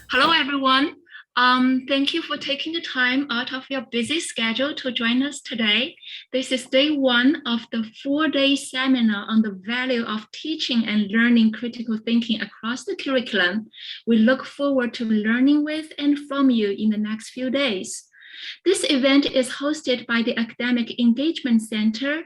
Hello, everyone. Thank you for taking the time out of your busy schedule to join us today. This is day one of the 4-day seminar on the value of teaching and learning critical thinking across the curriculum. We look forward to learning with and from you in the next few days. This event is hosted by the Academic Engagement Center.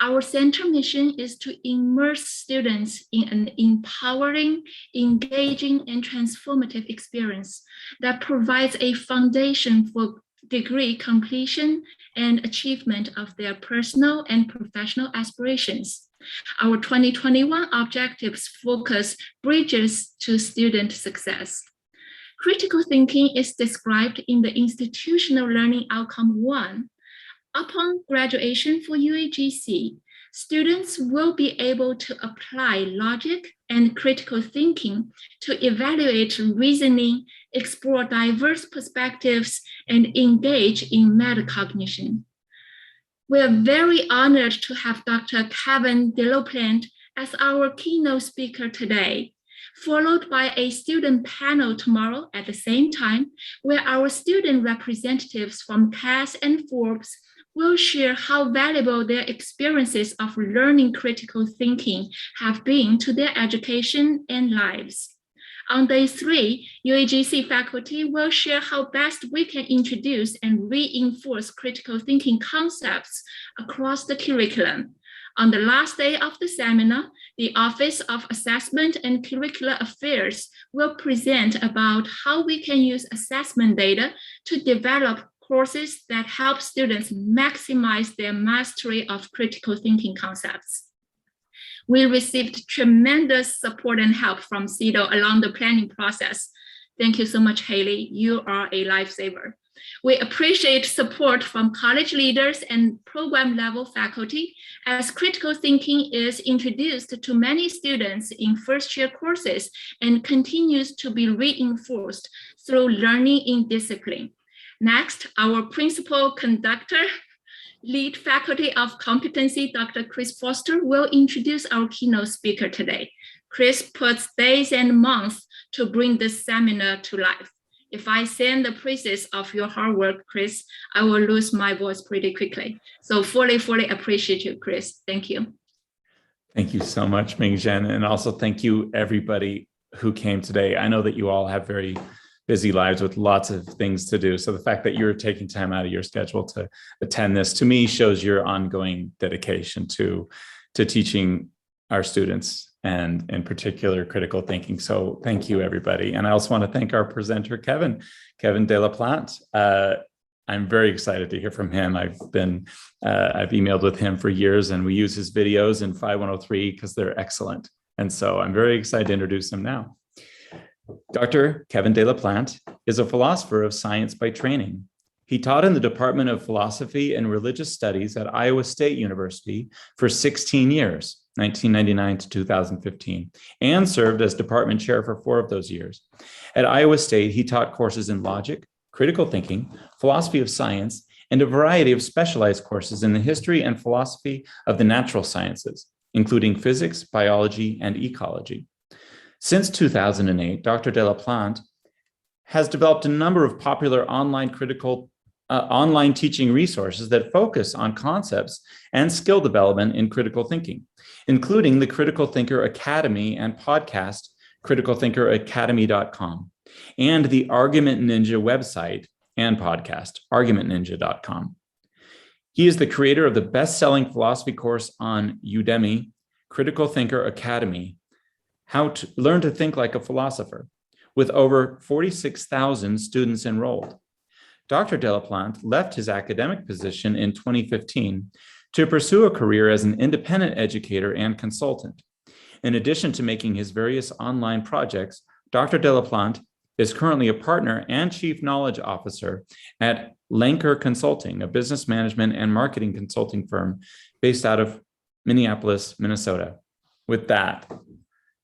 Our center mission is to immerse students in an empowering, engaging, and transformative experience that provides a foundation for degree completion and achievement of their personal and professional aspirations. Our 2021 objectives focus bridges to student success. Critical thinking is described in the Institutional Learning Outcome 1. Upon graduation for UAGC, students will be able to apply logic and critical thinking to evaluate reasoning, explore diverse perspectives, and engage in metacognition. We are very honored to have Dr. Kevin Delaplante as our keynote speaker today, followed by a student panel tomorrow at the same time, where our student representatives from Cass and Forbes will share how valuable their experiences of learning critical thinking have been to their education and lives. On day 3, UAGC faculty will share how best we can introduce and reinforce critical thinking concepts across the curriculum. On the last day of the seminar, the Office of Assessment and Curricular Affairs will present about how we can use assessment data to develop courses that help students maximize their mastery of critical thinking concepts. We received tremendous support and help from CEDO along the planning process. Thank you so much, Haley. You are a lifesaver. We appreciate support from college leaders and program level faculty as critical thinking is introduced to many students in first-year courses and continues to be reinforced through learning in discipline. Next, our principal conductor, lead faculty of competency, Dr. Chris Foster, will introduce our keynote speaker today. Chris puts days and months to bring this seminar to life. If I sing the praises of your hard work, Chris, I will lose my voice pretty quickly. So fully appreciate you, Chris. Thank you. Thank you so much, Ming-Zhen. And also thank you everybody who came today. I know that you all have very busy lives with lots of things to do. So the fact that you're taking time out of your schedule to attend this, to me, shows your ongoing dedication to teaching our students and in particular critical thinking. So thank you, everybody. And I also want to thank our presenter, Kevin Delaplante. I'm very excited to hear from him. I've emailed with him for years, and we use his videos in 5103 because they're excellent. And so I'm very excited to introduce him now. Dr. Kevin Delaplante is a philosopher of science by training. He taught in the Department of Philosophy and Religious Studies at Iowa State University for 16 years, 1999 to 2015, and served as department chair for 4 of those years. At Iowa State, he taught courses in logic, critical thinking, philosophy of science, and a variety of specialized courses in the history and philosophy of the natural sciences, including physics, biology, and ecology. Since 2008, Dr. Delaplante has developed a number of popular online teaching resources that focus on concepts and skill development in critical thinking, including the Critical Thinker Academy and podcast, criticalthinkeracademy.com, and the Argument Ninja website and podcast, argumentninja.com. He is the creator of the best-selling philosophy course on Udemy, Critical Thinker Academy, How to Learn to Think Like a Philosopher, with over 46,000 students enrolled. Dr. Delaplante left his academic position in 2015 to pursue a career as an independent educator and consultant. In addition to making his various online projects, Dr. Delaplante is currently a partner and chief knowledge officer at Lanker Consulting, a business management and marketing consulting firm based out of Minneapolis, Minnesota. With that,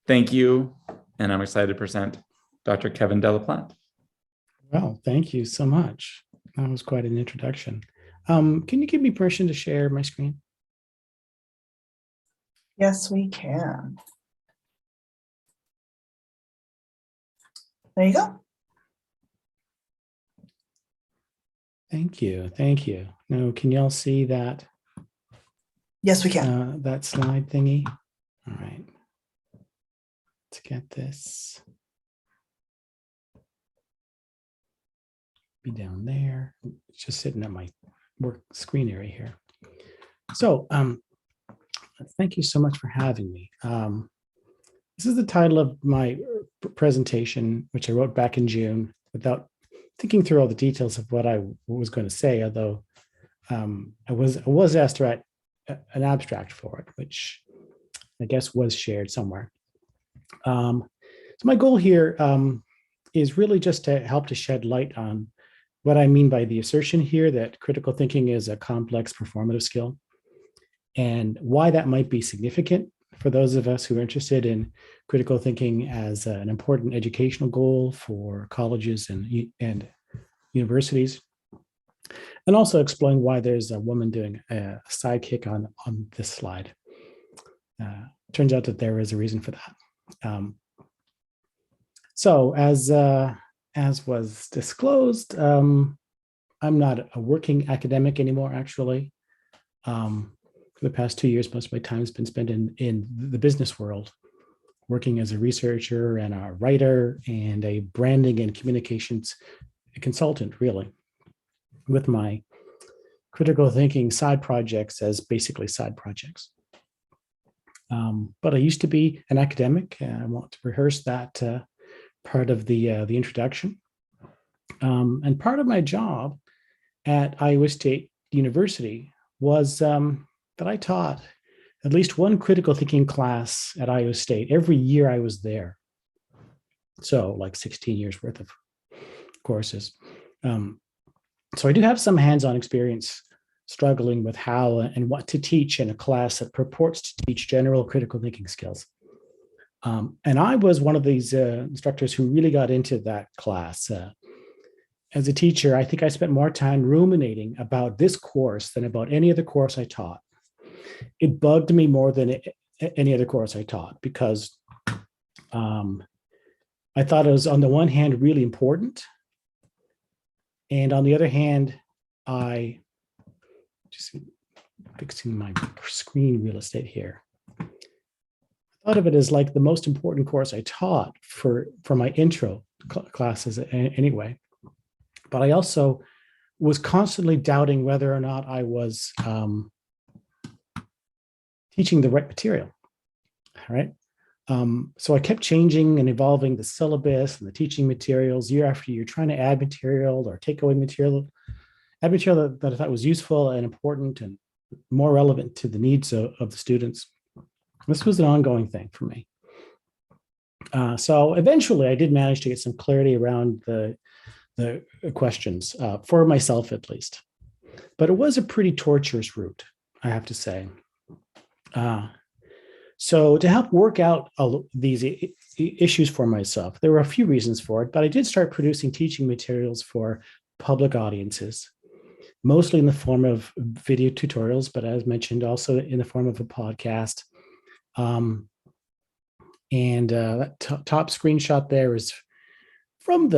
thank you, and I'm excited to present Dr. Kevin Delaplante. Well, thank you so much. That was quite an introduction. Can you give me permission to share my screen? Yes, we can. There you go. Thank you. Thank you. Now, can y'all see that? Yes, we can. That slide thingy? All right. Let's get this. Be down there. It's just sitting at my work screen area here. So thank you so much for having me. This is the title of my presentation, which I wrote back in June without thinking through all the details of what I was going to say, although I was asked to write an abstract for it, which I guess was shared somewhere. So my goal here is really just to help to shed light on what I mean by the assertion here that critical thinking is a complex performative skill, and why that might be significant for those of us who are interested in critical thinking as an important educational goal for colleges and universities, and also explain why there's a woman doing a sidekick on this slide. Turns out that there is a reason for that. So as was disclosed, I'm not a working academic anymore, actually. For the past 2 years, most of my time has been spent in the business world, working as a researcher and a writer and a branding and communications consultant, really, with my critical thinking side projects as basically side projects. But I used to be an academic, and I want to rehearse that part of the introduction. And part of my job at Iowa State University was that I taught at least one critical thinking class at Iowa State every year I was there. So like 16 years worth of courses. So I do have some hands-on experience struggling with how and what to teach in a class that purports to teach general critical thinking skills. And I was one of these instructors who really got into that class. As a teacher, I think I spent more time ruminating about this course than about any other course I taught. It bugged me more than any other course I taught because I thought it was, on the one hand, really important. And on the other hand, I just fixing my screen real estate here. I thought of it as like the most important course I taught for my intro classes anyway. But I also was constantly doubting whether or not I was teaching the right material, all right? So I kept changing and evolving the syllabus and the teaching materials year after year, trying to add material or take away material, add material that I thought was useful and important and more relevant to the needs of the students. This was an ongoing thing for me. So eventually I did manage to get some clarity around the questions, for myself at least. But it was a pretty torturous route, I have to say. So to help work out these issues for myself, there were a few reasons for it, but I did start producing teaching materials for public audiences, mostly in the form of video tutorials, but as mentioned, also in the form of a podcast. That top screenshot there is from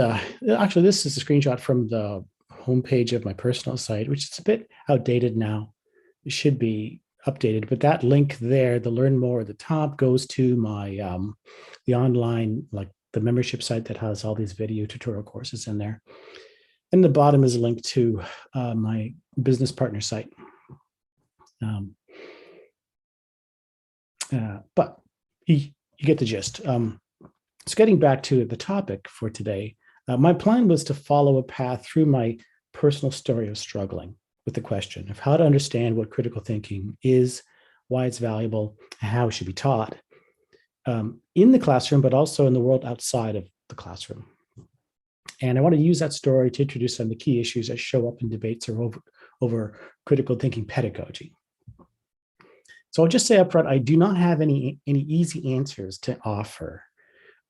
actually, this is a screenshot from the homepage of my personal site, which is a bit outdated now. It should be updated, but that link there, the learn more at the top, goes to my the online, like the membership site that has all these video tutorial courses in there. And the bottom is a link to my business partner site. But you get the gist. So getting back to the topic for today, my plan was to follow a path through my personal story of struggling with the question of how to understand what critical thinking is, why it's valuable, and how it should be taught in the classroom, but also in the world outside of the classroom. And I want to use that story to introduce some of the key issues that show up in debates or over critical thinking pedagogy. So I'll just say up front, I do not have any easy answers to offer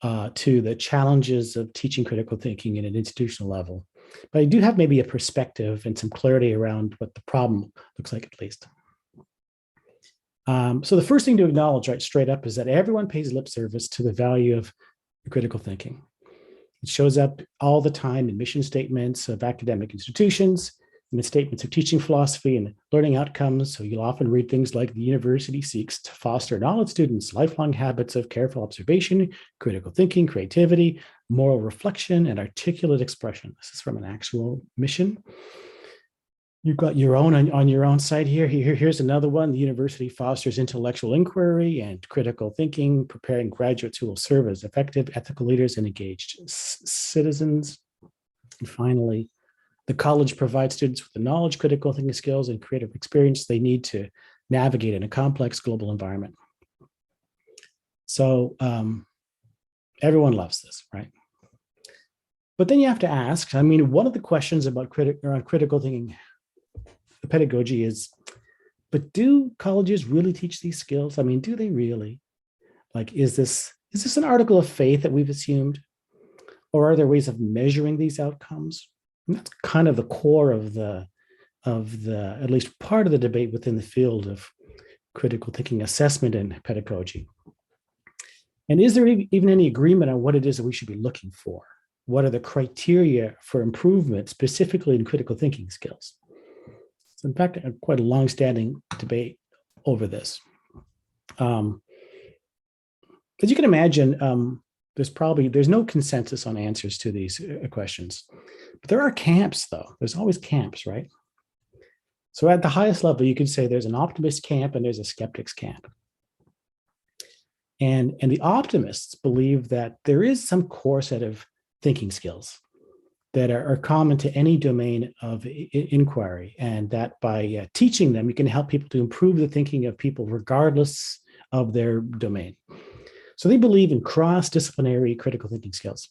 to the challenges of teaching critical thinking at an institutional level. But I do have maybe a perspective and some clarity around what the problem looks like, at least. So the first thing to acknowledge right straight up is that everyone pays lip service to the value of critical thinking. It shows up all the time in mission statements of academic institutions, in the statements of teaching philosophy and learning outcomes. So you'll often read things like the university seeks to foster in all its students lifelong habits of careful observation, critical thinking, creativity, moral reflection, and articulate expression. This is from an actual mission. You've got your own on your own site here. Here's another one. The university fosters intellectual inquiry and critical thinking, preparing graduates who will serve as effective ethical leaders and engaged citizens. And finally, the college provides students with the knowledge, critical thinking skills, and creative experience they need to navigate in a complex global environment. So everyone loves this, right? But then you have to ask, I mean, one of the questions about critical thinking pedagogy is, but do colleges really teach these skills? I mean, do they really? Like, is this an article of faith that we've assumed? Or are there ways of measuring these outcomes? And that's kind of the core of the, at least part of the debate within the field of critical thinking assessment and pedagogy. And is there even any agreement on what it is that we should be looking for? What are the criteria for improvement, specifically in critical thinking skills? So in fact, quite a long-standing debate over this. As you can imagine, there's no consensus on answers to these questions. But there are camps, though. There's always camps, right? So at the highest level, you could say there's an optimist camp and there's a skeptics camp. And the optimists believe that there is some core set of thinking skills that are common to any domain of inquiry, and that by teaching them, you can help people to improve the thinking of people regardless of their domain. So they believe in cross-disciplinary critical thinking skills.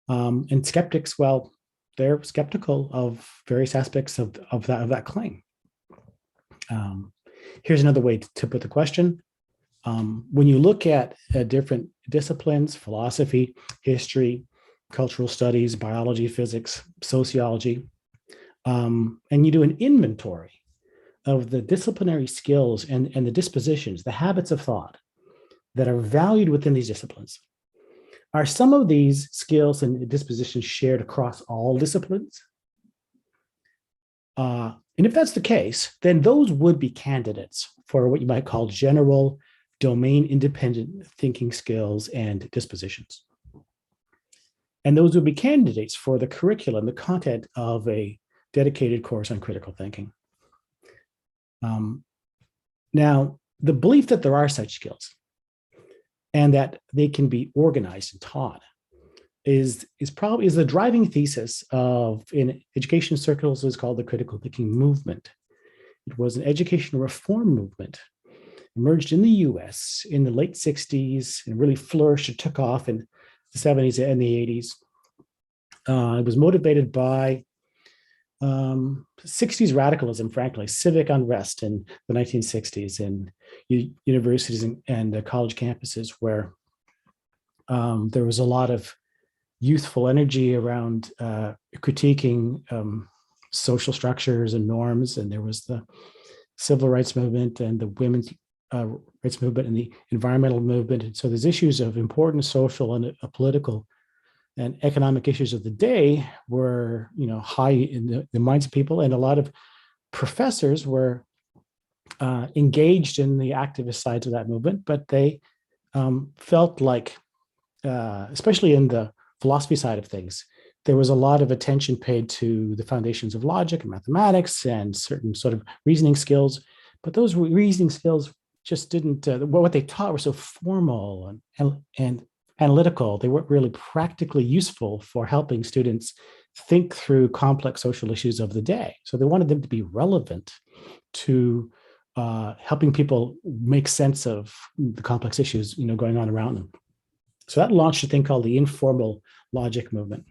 And skeptics, well, they're skeptical of various aspects of that claim. Here's another way to put the question. When you look at different disciplines, philosophy, history, cultural studies, biology, physics, sociology, and you do an inventory of the disciplinary skills and the dispositions, the habits of thought that are valued within these disciplines. Are some of these skills and dispositions shared across all disciplines? And if that's the case, then those would be candidates for what you might call general domain-independent thinking skills and dispositions. And those would be candidates for the curriculum, the content of a dedicated course on critical thinking. Now, the belief that there are such skills and that they can be organized and taught is the driving thesis of, in education circles, is called the critical thinking movement. It was an educational reform movement, emerged in the US in the late 60s and really flourished and took off in the 70s and the 80s. It was motivated by 60s radicalism, frankly, civic unrest in the 1960s in universities and college campuses, where there was a lot of youthful energy around critiquing social structures and norms. And there was the civil rights movement and the women's rights movement and the environmental movement. And so there's issues of important social and political and economic issues of the day were, high in the minds of people, and a lot of professors were engaged in the activist sides of that movement, but they felt like, especially in the philosophy side of things, there was a lot of attention paid to the foundations of logic and mathematics and certain sort of reasoning skills, but those reasoning skills just didn't, what they taught were so formal and analytical. They weren't really practically useful for helping students think through complex social issues of the day. So they wanted them to be relevant to helping people make sense of the complex issues, going on around them. So that launched a thing called the informal logic movement.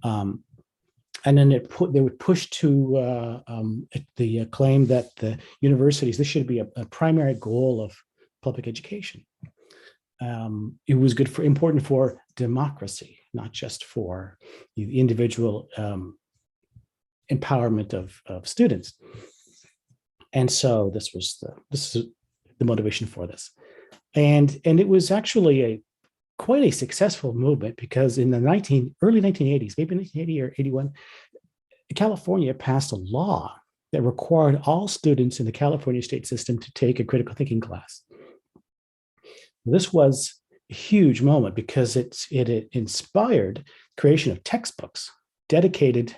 And then they would push to the claim that the universities, this should be a primary goal of public education. It was important for democracy, not just for the individual empowerment of students. And so this is the motivation for this. And it was actually quite a successful movement, because in the early 1980s, maybe 1980 or 81, California passed a law that required all students in the California state system to take a critical thinking class. This was a huge moment because it inspired creation of textbooks, dedicated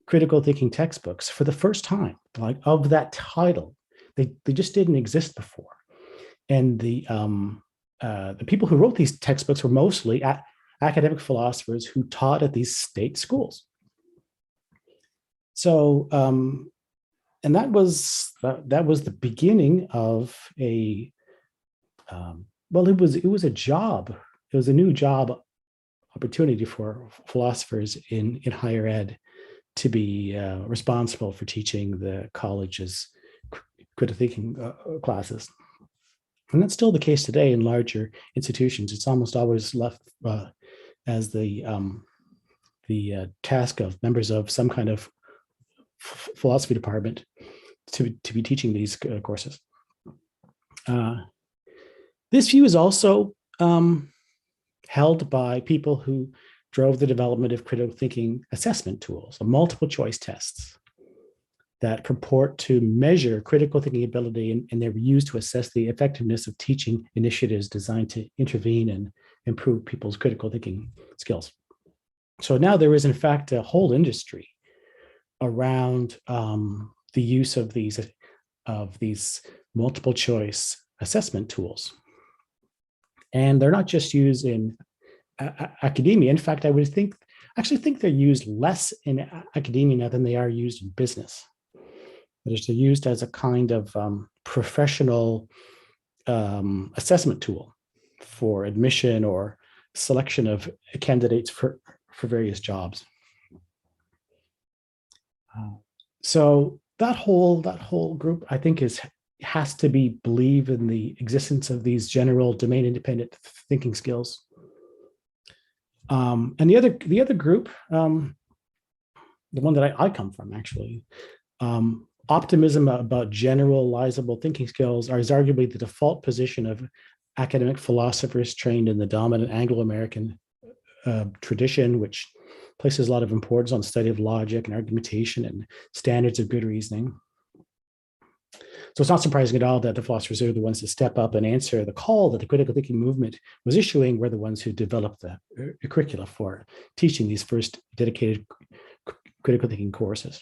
critical thinking textbooks for the first time, like of that title. They just didn't exist before. And the people who wrote these textbooks were mostly academic philosophers who taught at these state schools. So, and that was the beginning of a well, it was a job. It was a new job opportunity for philosophers in higher ed to be responsible for teaching the college's critical thinking classes. And that's still the case today in larger institutions. It's almost always left as the task of members of some kind of philosophy department to be teaching these courses. This view is also held by people who drove the development of critical thinking assessment tools, multiple choice tests that purport to measure critical thinking ability, and they're used to assess the effectiveness of teaching initiatives designed to intervene and improve people's critical thinking skills. So now there is, in fact, a whole industry around the use of these multiple choice assessment tools. And they're not just used in academia. In fact, I would actually think they're used less in academia now than they are used in business. They're used as a kind of professional assessment tool for admission or selection of candidates for various jobs. So that whole group, I think, has to believe in the existence of these general domain independent thinking skills. And the other group, the one that I come from, actually, optimism about generalizable thinking skills is arguably the default position of academic philosophers trained in the dominant Anglo-American tradition, which places a lot of importance on the study of logic and argumentation and standards of good reasoning. So it's not surprising at all that the philosophers who are the ones to step up and answer the call that the critical thinking movement was issuing were the ones who developed the curricula for teaching these first dedicated critical thinking courses.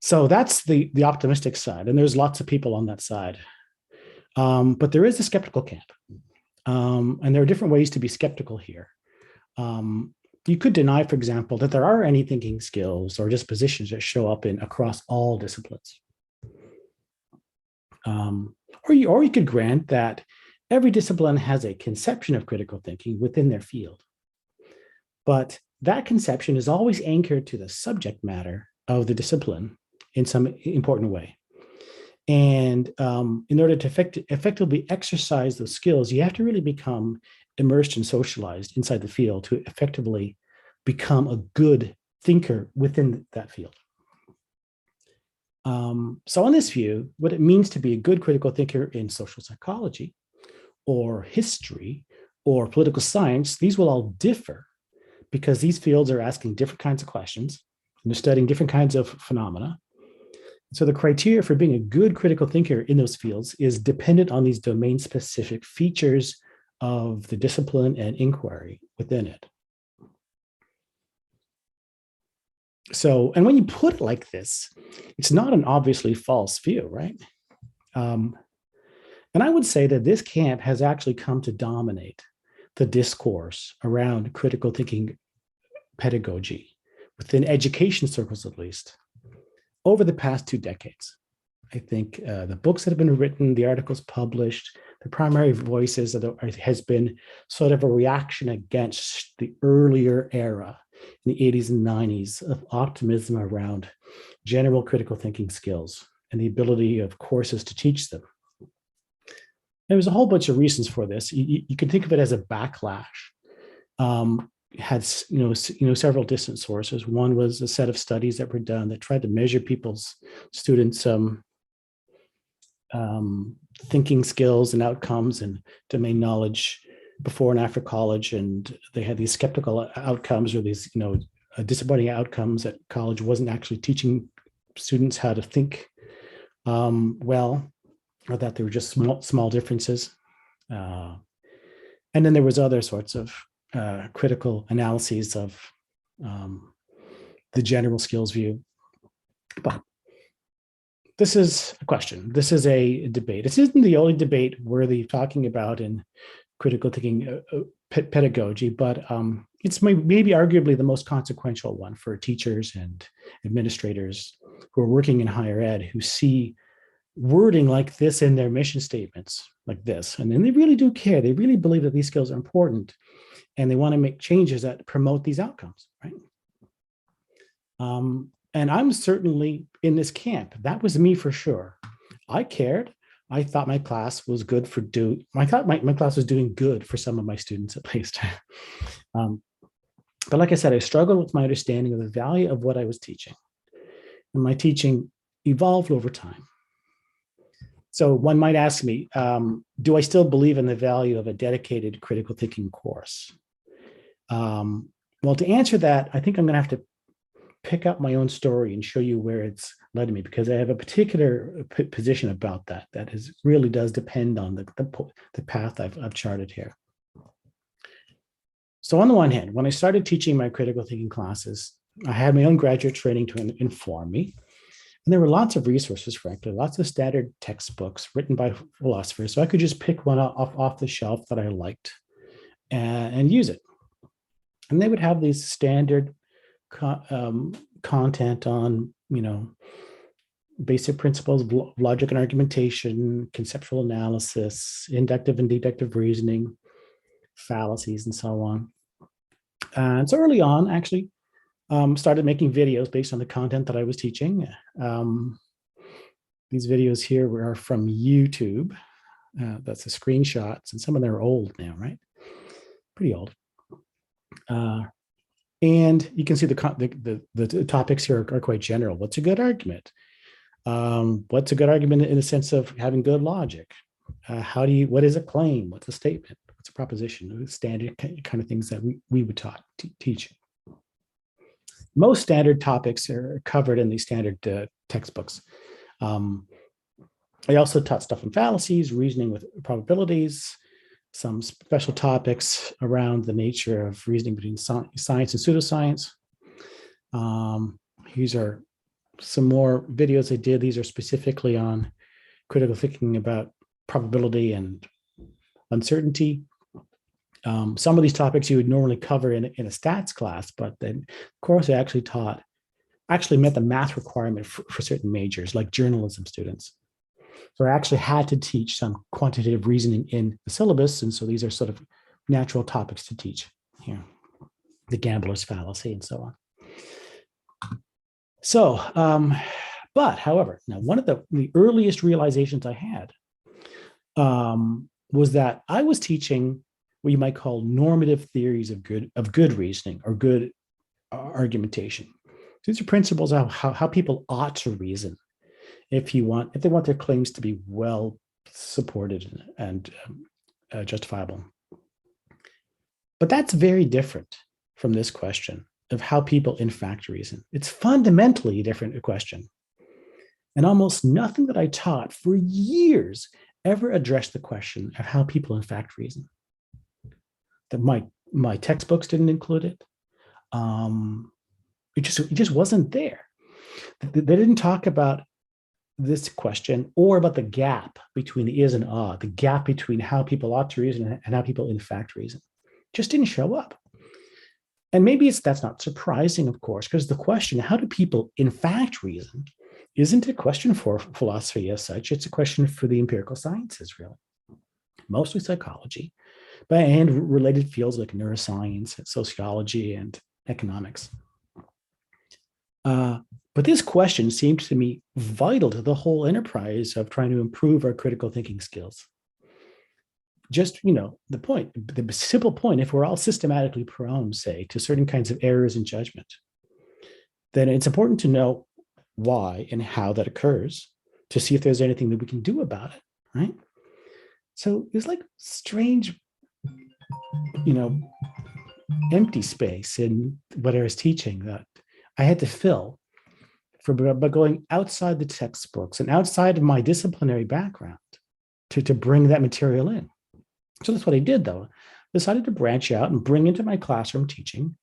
So that's the optimistic side, and there's lots of people on that side. But there is a skeptical camp, and there are different ways to be skeptical here. You could deny, for example, that there are any thinking skills or dispositions that show up across all disciplines. Or you could grant that every discipline has a conception of critical thinking within their field. But that conception is always anchored to the subject matter of the discipline in some important way. And in order to effectively exercise those skills, you have to really become immersed and socialized inside the field to effectively become a good thinker within that field. So on this view, what it means to be a good critical thinker in social psychology or history or political science, these will all differ because these fields are asking different kinds of questions and they're studying different kinds of phenomena. So the criteria for being a good critical thinker in those fields is dependent on these domain-specific features of the discipline and inquiry within it. So, and when you put it like this, it's not an obviously false view, right? And I would say that this camp has actually come to dominate the discourse around critical thinking pedagogy, within education circles at least, over the past 2 decades. I think the books that have been written, the articles published, the primary voices has been sort of a reaction against the earlier era in the 80s and 90s of optimism around general critical thinking skills and the ability of courses to teach them. There was a whole bunch of reasons for this. You can think of it as a backlash. Had several distant sources. One was a set of studies that were done that tried to measure students' thinking skills and outcomes and domain knowledge before and after college, and they had these skeptical outcomes or these disappointing outcomes at college wasn't actually teaching students how to think well, or that there were just small differences. And then there was other sorts of critical analyses of the general skills view. But this is a question. This is a debate. This isn't the only debate worthy of talking about in critical thinking pedagogy, but it's maybe arguably the most consequential one for teachers and administrators who are working in higher ed, who see wording like this in their mission statements, like this. And then they really do care. They really believe that these skills are important, and they want to make changes that promote these outcomes, right? And I'm certainly in this camp. That was me for sure. I cared. I thought my class was good for I thought my class was doing good for some of my students at least. But like I said, I struggled with my understanding of the value of what I was teaching. And my teaching evolved over time. So one might ask me, do I still believe in the value of a dedicated critical thinking course? Well, to answer that, I think I'm going to have to pick up my own story and show you where it's led me, because I have a particular position about that really does depend on the path I've charted here. So on the one hand, when I started teaching my critical thinking classes, I had my own graduate training to inform me. And there were lots of resources, frankly, lots of standard textbooks written by philosophers. So I could just pick one off the shelf that I liked and use it. And they would have these standard content on, basic principles of logic and argumentation, conceptual analysis, inductive and deductive reasoning, fallacies, and so on. And so early on, actually, started making videos based on the content that I was teaching. These videos here are from YouTube. That's the screenshots, and some of them are old now, right? Pretty old. And you can see the topics here are quite general. What's a good argument? What's a good argument in the sense of having good logic? What is a claim? What's a statement? What's a proposition? Standard kind of things that we would teach. Most standard topics are covered in these standard textbooks. I also taught stuff on fallacies, reasoning with probabilities, some special topics around the nature of reasoning between science and pseudoscience. These are some more videos I did. These are specifically on critical thinking about probability and uncertainty. Some of these topics you would normally cover in a stats class, but then of course I actually met the math requirement for certain majors like journalism students. So I actually had to teach some quantitative reasoning in the syllabus. And so these are sort of natural topics to teach here. The gambler's fallacy and so on. So, but however, now one of the earliest realizations I had was that I was teaching what you might call normative theories of good reasoning or good argumentation. These are principles of how people ought to reason if they want their claims to be well supported and justifiable. But that's very different from this question of how people in fact reason. It's fundamentally a different question. And almost nothing that I taught for years ever addressed the question of how people in fact reason. That my textbooks didn't include it. It just wasn't there. They didn't talk about this question or about the gap between the is and the gap between how people ought to reason and how people in fact reason. Just didn't show up. And maybe that's not surprising, of course, because the question, how do people in fact reason, isn't a question for philosophy as such. It's a question for the empirical sciences, really. Mostly psychology, and related fields like neuroscience, sociology, and economics. But this question seemed to me vital to the whole enterprise of trying to improve our critical thinking skills. Just, the simple point, if we're all systematically prone, say, to certain kinds of errors in judgment, then it's important to know why and how that occurs to see if there's anything that we can do about it, right? So it's like strange, empty space in what I was teaching that I had to fill by going outside the textbooks and outside of my disciplinary background to bring that material in. So that's what I did, though. Decided to branch out and bring into my classroom teaching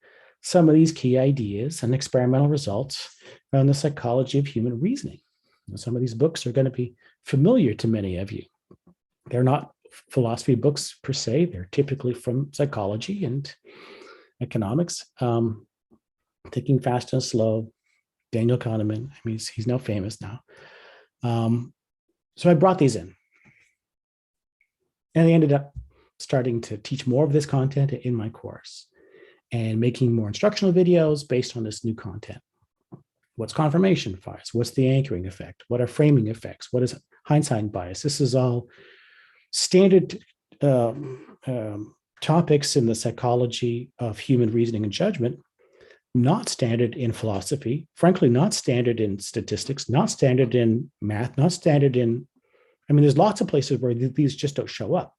some of these key ideas and experimental results around the psychology of human reasoning. And some of these books are going to be familiar to many of you. They're not philosophy books per se. They're typically from psychology and economics. Thinking Fast and Slow, Daniel Kahneman. I mean, he's now famous now. So I brought these in. And I ended up starting to teach more of this content in my course and making more instructional videos based on this new content. What's confirmation bias? What's the anchoring effect? What are framing effects? What is hindsight bias? This is all standard topics in the psychology of human reasoning and judgment, not standard in philosophy, frankly, not standard in statistics, not standard in math, not standard in, I mean, there's lots of places where these just don't show up.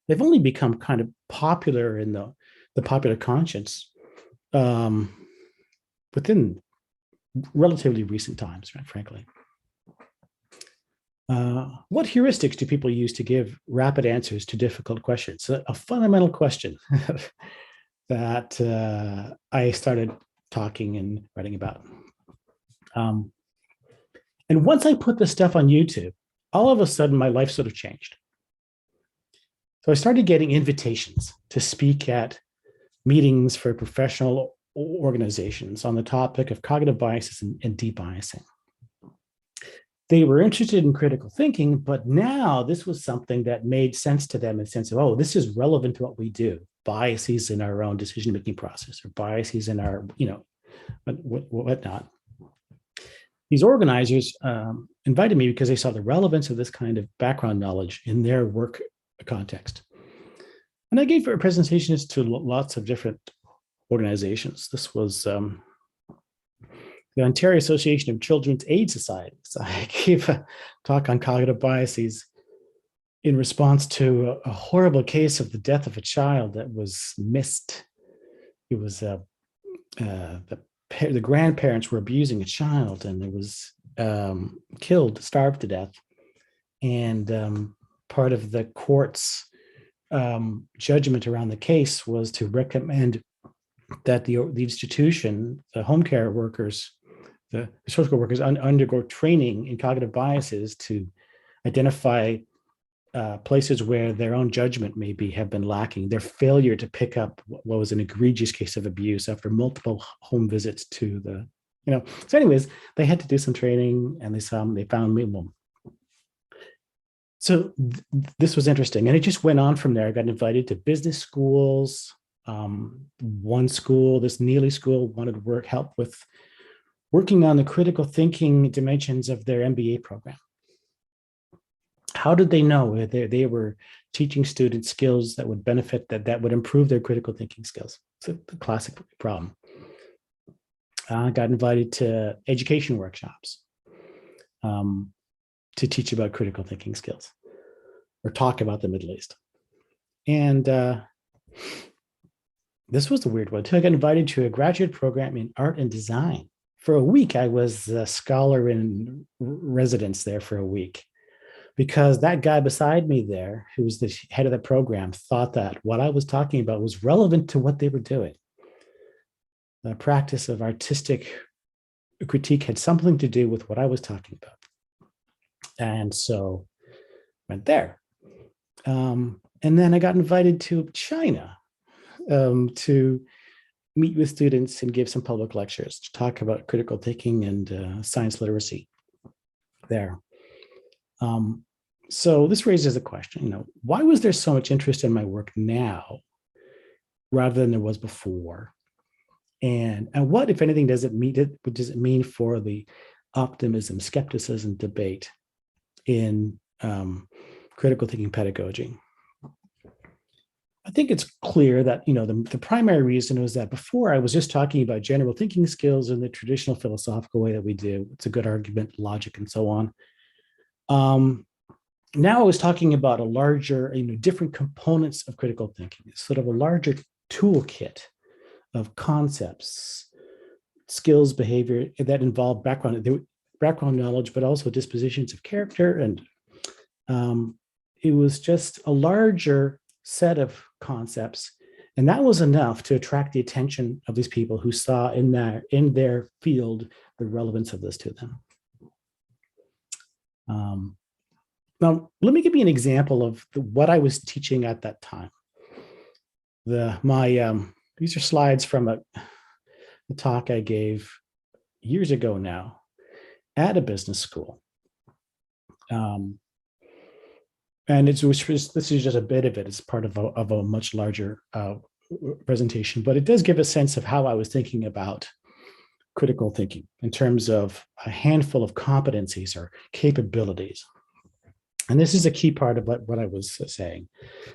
They've only become kind of popular in the popular conscience within relatively recent times, right, frankly. What heuristics do people use to give rapid answers to difficult questions? A fundamental question that I started talking and writing about. And once I put this stuff on YouTube, all of a sudden my life sort of changed. So I started getting invitations to speak at meetings for professional organizations on the topic of cognitive biases and debiasing. They were interested in critical thinking, but now this was something that made sense to them in the sense of, oh, this is relevant to what we do. Biases in our own decision-making process or biases in our, whatnot. These organizers invited me because they saw the relevance of this kind of background knowledge in their work context. And I gave presentations to lots of different organizations. This was the Ontario Association of Children's Aid Societies. I gave a talk on cognitive biases in response to a horrible case of the death of a child that was missed. It was the grandparents were abusing a child, and it was killed, starved to death. And part of the court's judgment around the case was to recommend that the institution, the home care workers, the social workers undergo training in cognitive biases to identify places where their own judgment have been lacking, their failure to pick up what was an egregious case of abuse after multiple home visits to the, So anyways, they had to do some training, and they found me. So this was interesting. And it just went on from there. I got invited to business schools. One school, this Neely School, wanted help with working on the critical thinking dimensions of their MBA program. How did they know they were teaching students skills that would benefit, that would improve their critical thinking skills? It's a classic problem. I got invited to education workshops to teach about critical thinking skills, or talk about them at least. And this was the weird one too. I got invited to a graduate program in art and design. For a week, I was a scholar in residence there for a week, because that guy beside me there, who was the head of the program, thought that what I was talking about was relevant to what they were doing. The practice of artistic critique had something to do with what I was talking about. And so went there. And then I got invited to China to meet with students and give some public lectures to talk about critical thinking and science literacy there. So this raises a question, why was there so much interest in my work now rather than there was before? And what, if anything, does it mean for the optimism, skepticism debate in critical thinking pedagogy? I think it's clear that the primary reason was that before I was just talking about general thinking skills in the traditional philosophical way that we do. It's a good argument, logic, and so on. Now I was talking about a larger, different components of critical thinking, sort of a larger toolkit of concepts, skills, behavior that involve background knowledge, but also dispositions of character. And it was just a larger set of concepts. And that was enough to attract the attention of these people who saw in their field the relevance of this to them. Now, let me give you an example of what I was teaching at that time. These are slides from a talk I gave years ago now at a business school. And this is just a bit of it. It's part of a much larger presentation, but it does give a sense of how I was thinking about critical thinking in terms of a handful of competencies or capabilities. And this is a key part of what I was saying,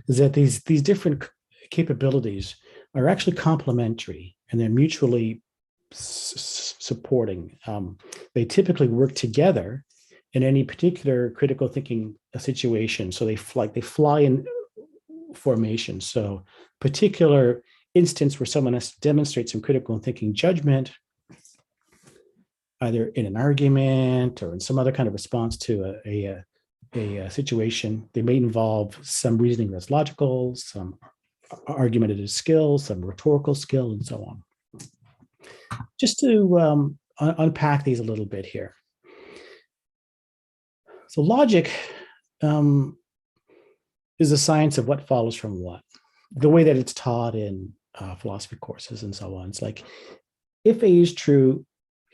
is that these different capabilities are actually complementary and they're mutually supporting. They typically work together in any particular critical thinking situation. So they fly in formation. So particular instance where someone has to demonstrate some critical thinking judgment, either in an argument or in some other kind of response to a situation. They may involve some reasoning that's logical, some argumentative skill, some rhetorical skill, and so on. Just to unpack these a little bit here. So logic is a science of what follows from what. The way that it's taught in philosophy courses and so on. It's like, if A is true,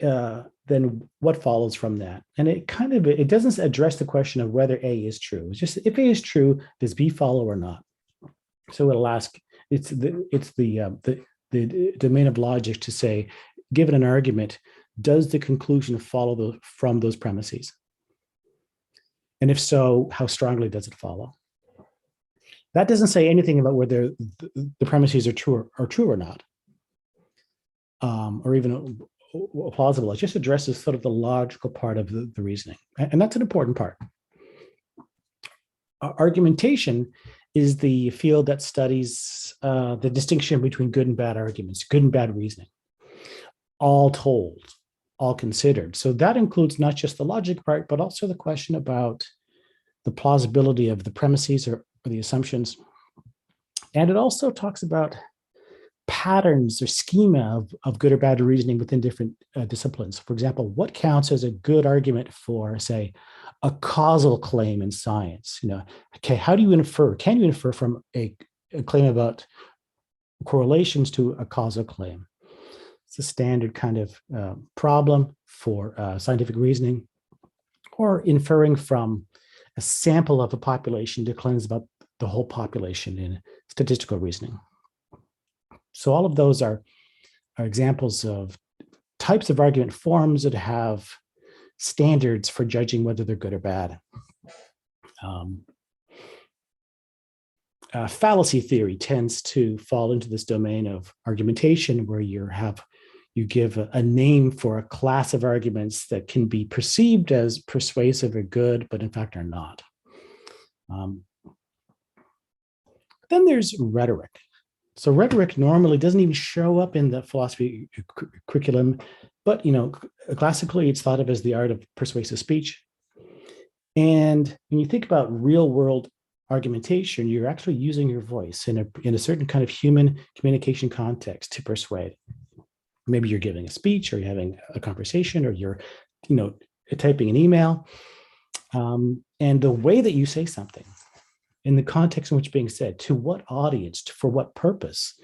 then what follows from that? And it doesn't address the question of whether A is true. It's just, if A is true, does B follow or not? So it'll ask, it's the domain of logic to say, given an argument, does the conclusion follow from those premises? And if so, how strongly does it follow? That doesn't say anything about whether the premises are true or not, or even plausible. It just addresses sort of the logical part of the reasoning. And that's an important part. Argumentation is the field that studies the distinction between good and bad arguments, good and bad reasoning, all told, all considered. So that includes not just the logic part, but also the question about the plausibility of the premises or the assumptions. And it also talks about patterns or schema of good or bad reasoning within different disciplines. For example, what counts as a good argument for, say, a causal claim in science? Okay, how do you infer? Can you infer from a claim about correlations to a causal claim? It's a standard kind of problem for scientific reasoning, or inferring from a sample of a population to claims about the whole population in statistical reasoning. So all of those are examples of types of argument forms that have standards for judging whether they're good or bad. Fallacy theory tends to fall into this domain of argumentation, where you give a name for a class of arguments that can be perceived as persuasive or good, but in fact are not. Then there's rhetoric. So rhetoric normally doesn't even show up in the philosophy curriculum, but classically it's thought of as the art of persuasive speech. And when you think about real world argumentation, you're actually using your voice in a certain kind of human communication context to persuade. Maybe you're giving a speech, or you're having a conversation, or you're typing an email. And the way that you say something, in the context in which it's being said, to what audience, for what purpose,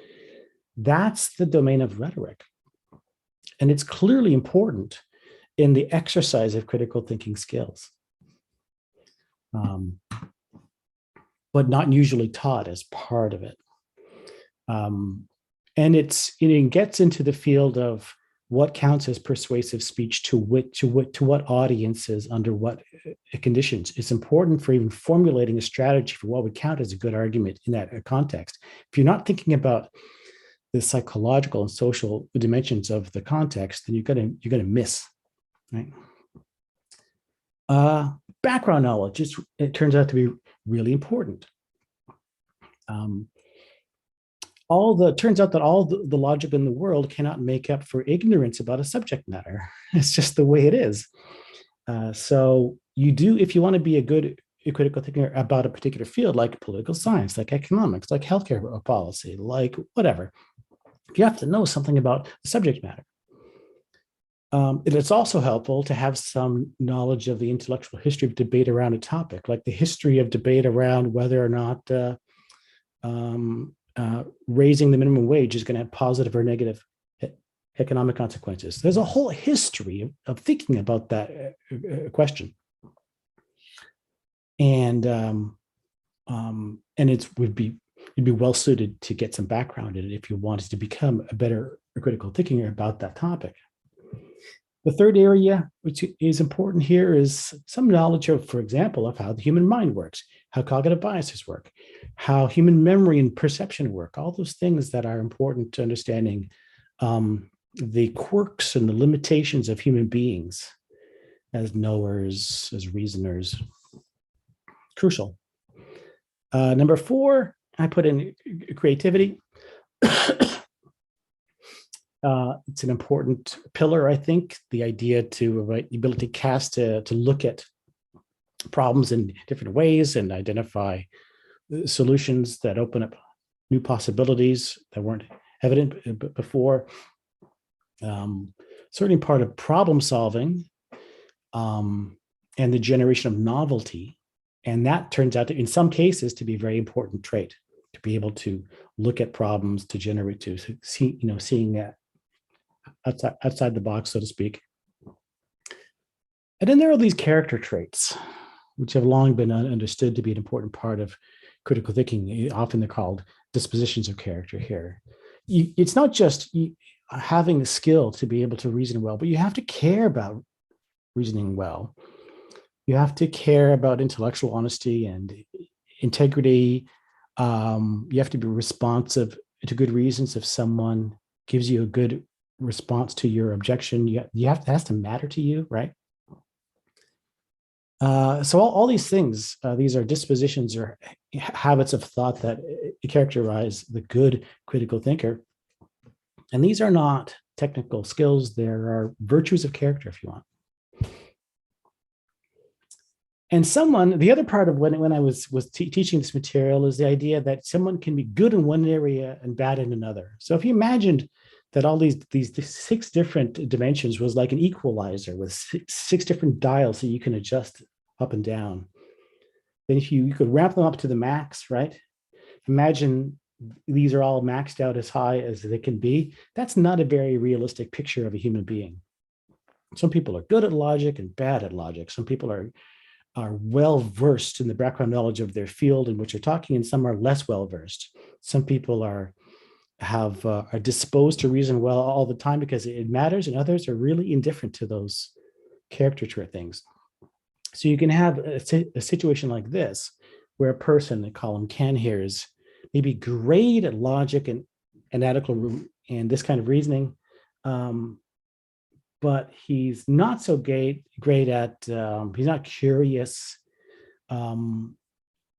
that's the domain of rhetoric. And it's clearly important in the exercise of critical thinking skills, but not usually taught as part of it. And it gets into the field of what counts as persuasive speech to what audiences, under what conditions. It's important for even formulating a strategy for what would count as a good argument in that context. If you're not thinking about the psychological and social dimensions of the context, then you're gonna miss, right? Background knowledge, it turns out to be really important. turns out that all the logic in the world cannot make up for ignorance about a subject matter. It's just the way it is. So you do, if you want to be a good critical thinker about a particular field, like political science, like economics, like healthcare policy, like whatever, you have to know something about the subject matter. And it's also helpful to have some knowledge of the intellectual history of debate around a topic, like the history of debate around whether or not raising the minimum wage is going to have positive or negative economic consequences. There's a whole history of thinking about that question, and you'd be well suited to get some background in it if you wanted to become a better critical thinker about that topic. The third area, which is important here, is some knowledge of, for example, of how the human mind works, how cognitive biases work, how human memory and perception work, all those things that are important to understanding the quirks and the limitations of human beings as knowers, as reasoners. Crucial. Number 4, I put in creativity. It's an important pillar, I think, the idea the ability to look at problems in different ways and identify solutions that open up new possibilities that weren't evident before. Certainly part of problem solving and the generation of novelty. And that turns out to, in some cases, to be a very important trait, to be able to look at problems, to generate, to see, seeing that outside the box, so to speak. And then there are these character traits, which have long been understood to be an important part of critical thinking. Often they're called dispositions of character here. It's not just having the skill to be able to reason well, but you have to care about reasoning well. You have to care about intellectual honesty and integrity. You have to be responsive to good reasons. If someone gives you a good response to your objection, it has to matter to you, right? So all these things, these are dispositions or habits of thought that characterize the good critical thinker. And these are not technical skills. There are virtues of character, if you want. And the other part of when I was teaching this material is the idea that someone can be good in one area and bad in another. So if you imagined that all these 6 different dimensions was like an equalizer with 6 different dials that you can adjust up and down, then if you could ramp them up to the max, right? Imagine these are all maxed out as high as they can be. That's not a very realistic picture of a human being. Some people are good at logic and bad at logic. Some people are well versed in the background knowledge of their field in which they're talking, and some are less well versed. Some people are disposed to reason well all the time because it matters, and others are really indifferent to those character trait things. So you can have a situation like this, where a person, they call him Ken here, is maybe great at logic and analytical and this kind of reasoning, but he's not so great at, he's not curious.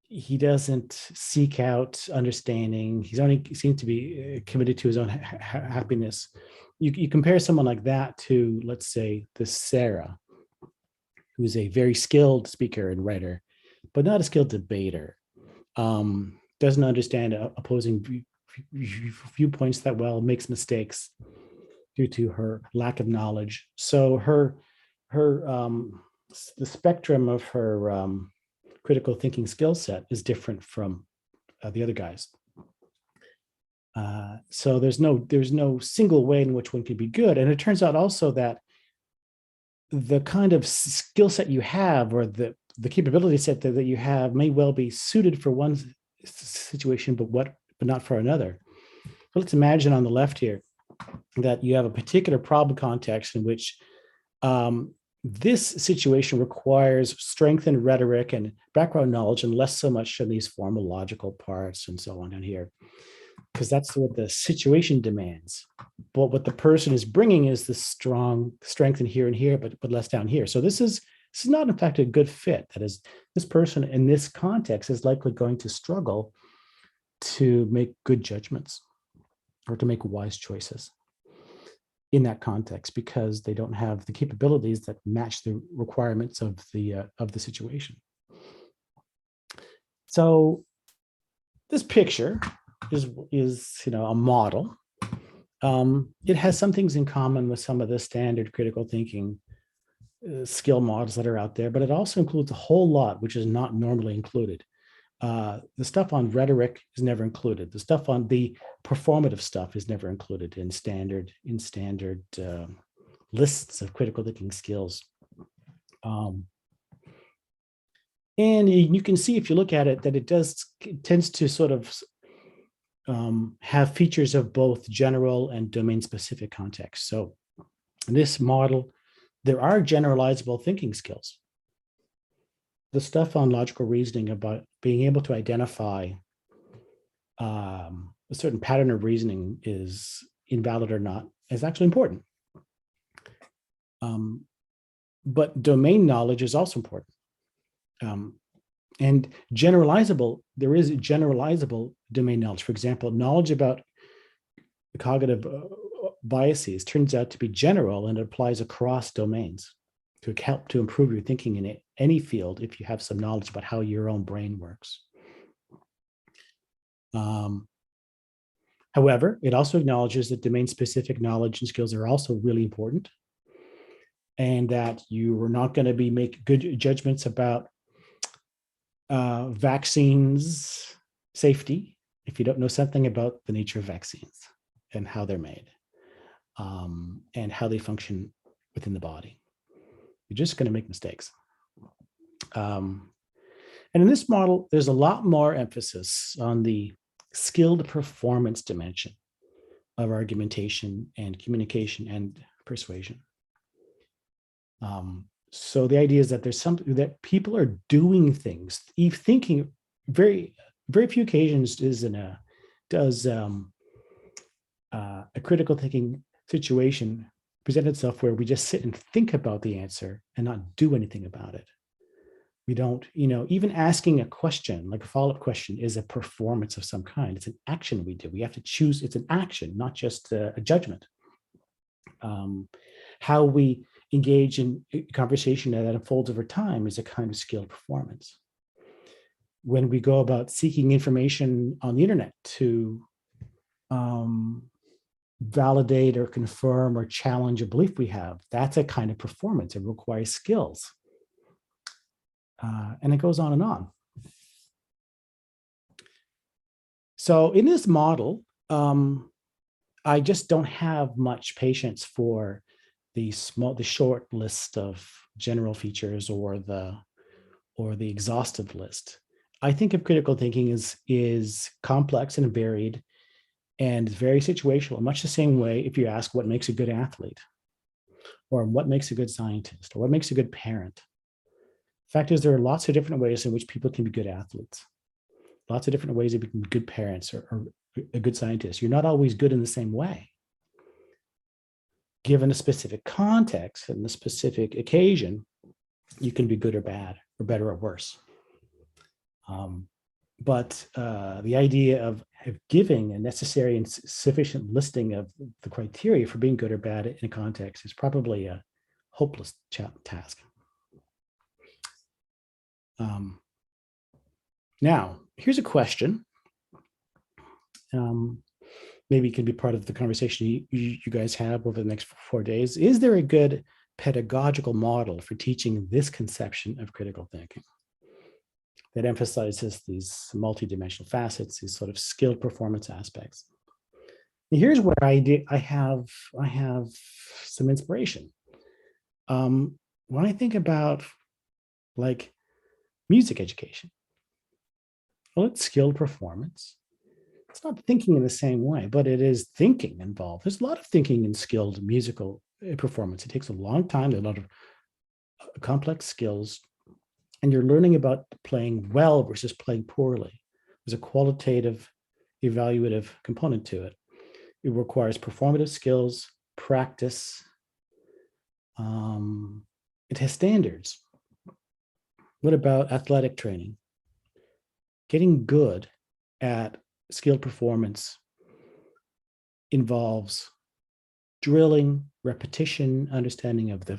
He doesn't seek out understanding. He's only seems to be committed to his own happiness. You compare someone like that to, let's say, this Sarah, who's a very skilled speaker and writer, but not a skilled debater. Doesn't understand opposing viewpoints that well, makes mistakes due to her lack of knowledge. So the spectrum of her critical thinking skill set is different from the other guys. So there's no single way in which one could be good. And it turns out also that the kind of skill set you have, or the capability set that you have, may well be suited for one situation, but not for another. So let's imagine on the left here that you have a particular problem context in which this situation requires strength in rhetoric and background knowledge, and less so much in these formal logical parts and so on down here, because that's what the situation demands. But what the person is bringing is the strong strength in here and here, but less down here. So this is not, in fact, a good fit. That is, this person in this context is likely going to struggle to make good judgments. or to make wise choices in that context, because they don't have the capabilities that match the requirements of the situation. So this picture is a model. It has some things in common with some of the standard critical thinking skill models that are out there, but it also includes a whole lot which is not normally included. The stuff on rhetoric is never included. The stuff on the performative stuff is never included in standard lists of critical thinking skills. And you can see, if you look at it, that it tends to sort of have features of both general and domain-specific context. So in this model, there are generalizable thinking skills. The stuff on logical reasoning about being able to identify a certain pattern of reasoning is invalid or not is actually important. But domain knowledge is also important. And generalizable, there is generalizable domain knowledge. For example, knowledge about cognitive biases turns out to be general and it applies across domains to help to improve your thinking in any field if you have some knowledge about how your own brain works. However, it also acknowledges that domain-specific knowledge and skills are also really important, and that you are not going to be make good judgments about vaccines safety if you don't know something about the nature of vaccines and how they're made and how they function within the body. You're just going to make mistakes. And in this model, there's a lot more emphasis on the skilled performance dimension of argumentation and communication and persuasion. So the idea is that there's something that people are doing things, thinking. Very few occasions does a critical thinking situation present itself where we just sit and think about the answer and not do anything about it. We don't, even asking a question, like a follow-up question, is a performance of some kind. It's an action we do. We have to choose. It's an action, not just a judgment. How we engage in conversation that unfolds over time is a kind of skilled performance. When we go about seeking information on the internet to validate or confirm or challenge a belief we have, that's a kind of performance. It requires skills. And it goes on and on. So in this model, I just don't have much patience for the short list of general features or the exhaustive list. I think of critical thinking is complex and varied and very situational, much the same way if you ask what makes a good athlete, or what makes a good scientist, or what makes a good parent. The fact is, there are lots of different ways in which people can be good athletes, lots of different ways that we can be good parents or a good scientist. You're not always good in the same way. Given a specific context and the specific occasion, you can be good or bad, or better or worse. But the idea of giving a necessary and sufficient listing of the criteria for being good or bad in a context is probably a hopeless task. Now, here's a question. Maybe it can be part of the conversation you guys have over the next 4 days. Is there a good pedagogical model for teaching this conception of critical thinking that emphasizes these multidimensional facets, these sort of skilled performance aspects? And here's where I have some inspiration. When I think about like music education, well, it's skilled performance. It's not thinking in the same way, but it is thinking involved. There's a lot of thinking in skilled musical performance. It takes a long time, a lot of complex skills, and you're learning about playing well versus playing poorly. There's a qualitative, evaluative component to it. It requires performative skills, practice. It has standards. What about athletic training? Getting good at skilled performance involves drilling, repetition, understanding of the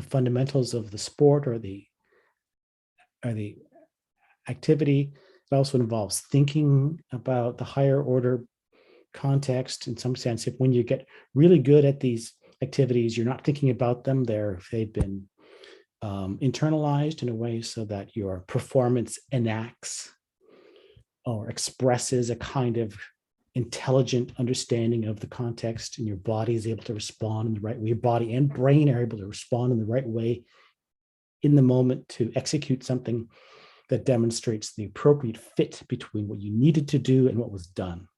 fundamentals of the sport or the activity. It also involves thinking about the higher order context. In some sense, if when you get really good at these activities, you're not thinking about them, they've been internalized in a way so that your performance enacts or expresses a kind of intelligent understanding of the context, and your body is able to respond in the right way. Your body and brain are able to respond in the right way in the moment to execute something that demonstrates the appropriate fit between what you needed to do and what was done.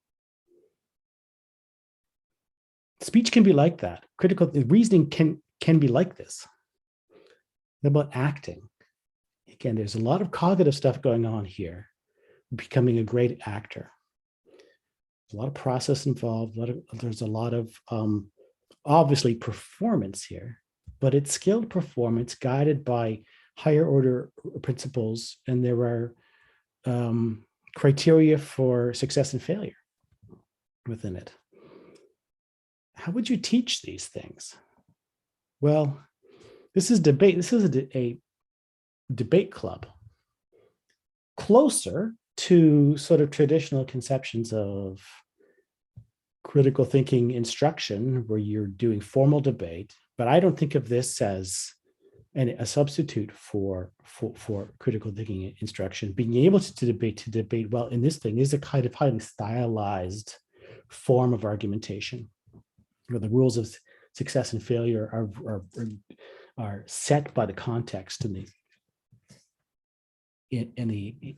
Speech can be like that. Critical reasoning can be like this. What about acting? Again, there's a lot of cognitive stuff going on here. Becoming a great actor. There's a lot of process involved. There's a lot of obviously performance here, but it's skilled performance guided by higher order principles, and there are criteria for success and failure within it. How would you teach these things? Well, this is debate. This is a debate club, closer to sort of traditional conceptions of critical thinking instruction, where you're doing formal debate. But I don't think of this as a substitute for critical thinking instruction. Being able to debate well in this thing is a kind of highly stylized form of argumentation, where the rules of success and failure are set by the context and the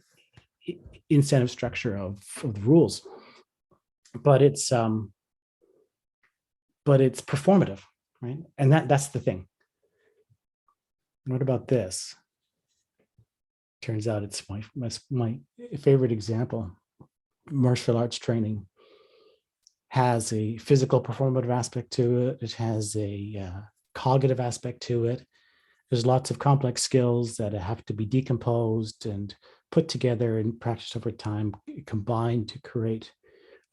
incentive structure of the rules, but it's performative, right? And that's the thing. What about this? Turns out it's my favorite example. Martial arts training has a physical performative aspect to it. It has a cognitive aspect to it. There's lots of complex skills that have to be decomposed and put together and practiced over time, combined to create,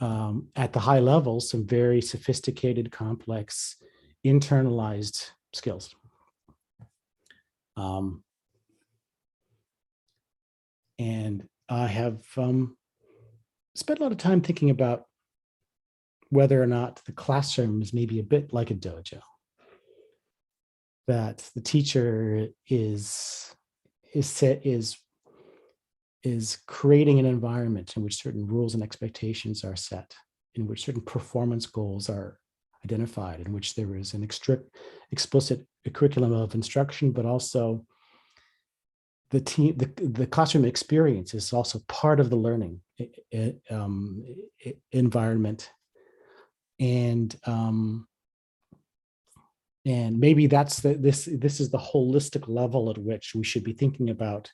at the high level, some very sophisticated, complex, internalized skills. And I have spent a lot of time thinking about whether or not the classroom is maybe a bit like a dojo, that the teacher is creating an environment in which certain rules and expectations are set, in which certain performance goals are identified, in which there is an explicit curriculum of instruction, but also the classroom experience is also part of the learning environment. And maybe that's this is the holistic level at which we should be thinking about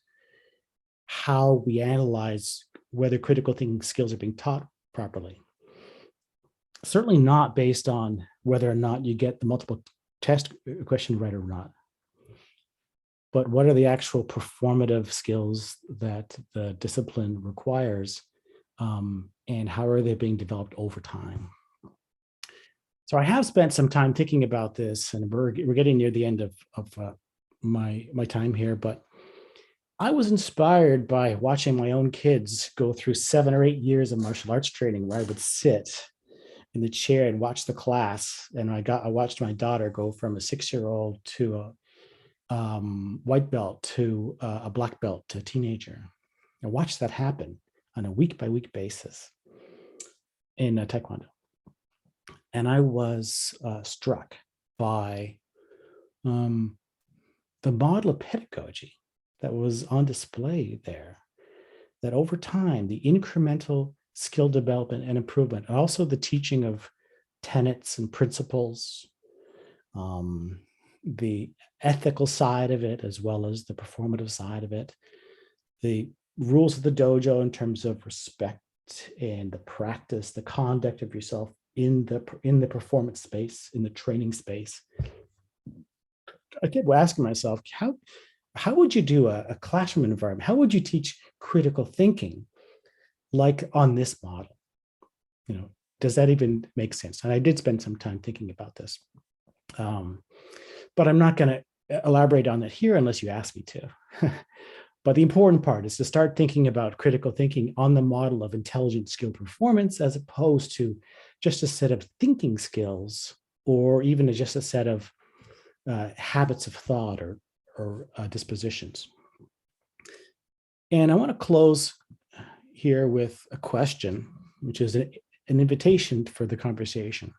how we analyze whether critical thinking skills are being taught properly. Certainly not based on whether or not you get the multiple test question right or not, but what are the actual performative skills that the discipline requires, and how are they being developed over time? So I have spent some time thinking about this, and we're getting near the end of my time here, but I was inspired by watching my own kids go through 7 or 8 years of martial arts training, where I would sit in the chair and watch the class. And I watched my daughter go from a 6-year-old to a white belt to a black belt to a teenager. I watched that happen on a week-by-week basis in Taekwondo. And I was struck by the model of pedagogy that was on display there, that over time, the incremental skill development and improvement, and also the teaching of tenets and principles, the ethical side of it, as well as the performative side of it, the rules of the dojo in terms of respect and the practice, the conduct of yourself in the performance space, in the training space. I kept asking myself, how would you do a classroom environment? How would you teach critical thinking like on this model? You know, does that even make sense? And I did spend some time thinking about this. But I'm not going to elaborate on it here unless you ask me to. But the important part is to start thinking about critical thinking on the model of intelligent skill performance, as opposed to just a set of thinking skills, or even just a set of habits of thought or dispositions. And I want to close here with a question, which is an invitation for the conversation.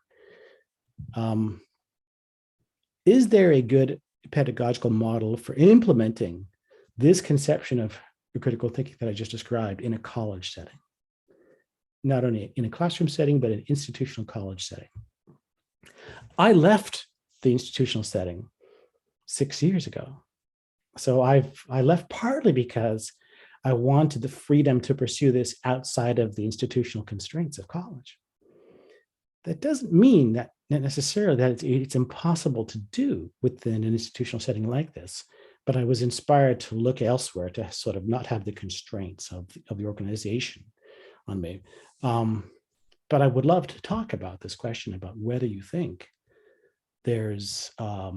Is there a good pedagogical model for implementing this conception of critical thinking that I just described in a college setting? Not only in a classroom setting, but an institutional college setting. I left the institutional setting 6 years ago. So I left partly because I wanted the freedom to pursue this outside of the institutional constraints of college. That doesn't mean that necessarily that it's impossible to do within an institutional setting like this, but I was inspired to look elsewhere to sort of not have the constraints of the organization on me. But I would love to talk about this question about whether you think there's a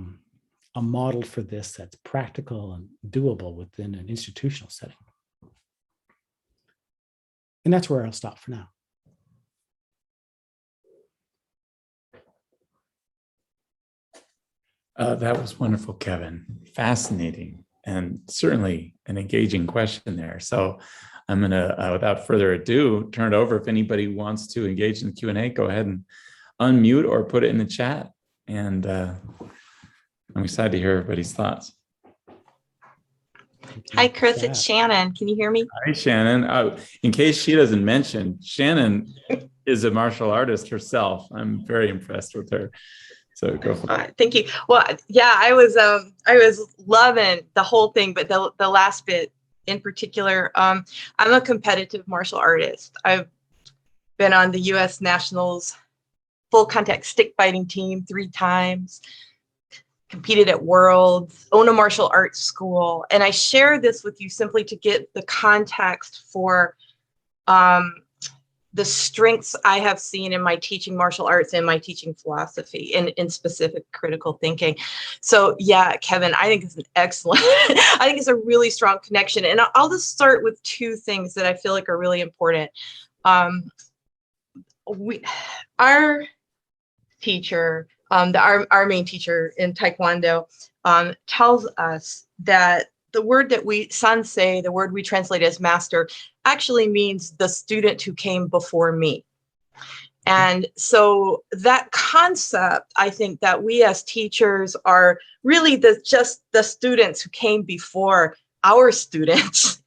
model for this that's practical and doable within an institutional setting. And that's where I'll stop for now. That was wonderful, Kevin. Fascinating, and certainly an engaging question there. So I'm going to, without further ado, turn it over. If anybody wants to engage in the Q&A, go ahead and unmute or put it in the chat. And I'm excited to hear everybody's thoughts. Hi, Chris, it's Shannon. Can you hear me? Hi, Shannon. In case she doesn't mention, Shannon is a martial artist herself. I'm very impressed with her. So go for it. Thank you. Well, yeah, I was loving the whole thing, but the last bit in particular, I'm a competitive martial artist. I've been on the U.S. Nationals full contact stick fighting team 3 times, competed at Worlds, own a martial arts school. And I share this with you simply to get the context for the strengths I have seen in my teaching martial arts and my teaching philosophy in specific critical thinking. So yeah, Kevin, I think it's an excellent, I think it's a really strong connection. And I'll just start with 2 things that I feel like are really important. Our teacher, our main teacher in Taekwondo, tells us that the word that Sansei, the word we translate as master, actually means the student who came before me. And so that concept, I think that we as teachers are really just the students who came before our students,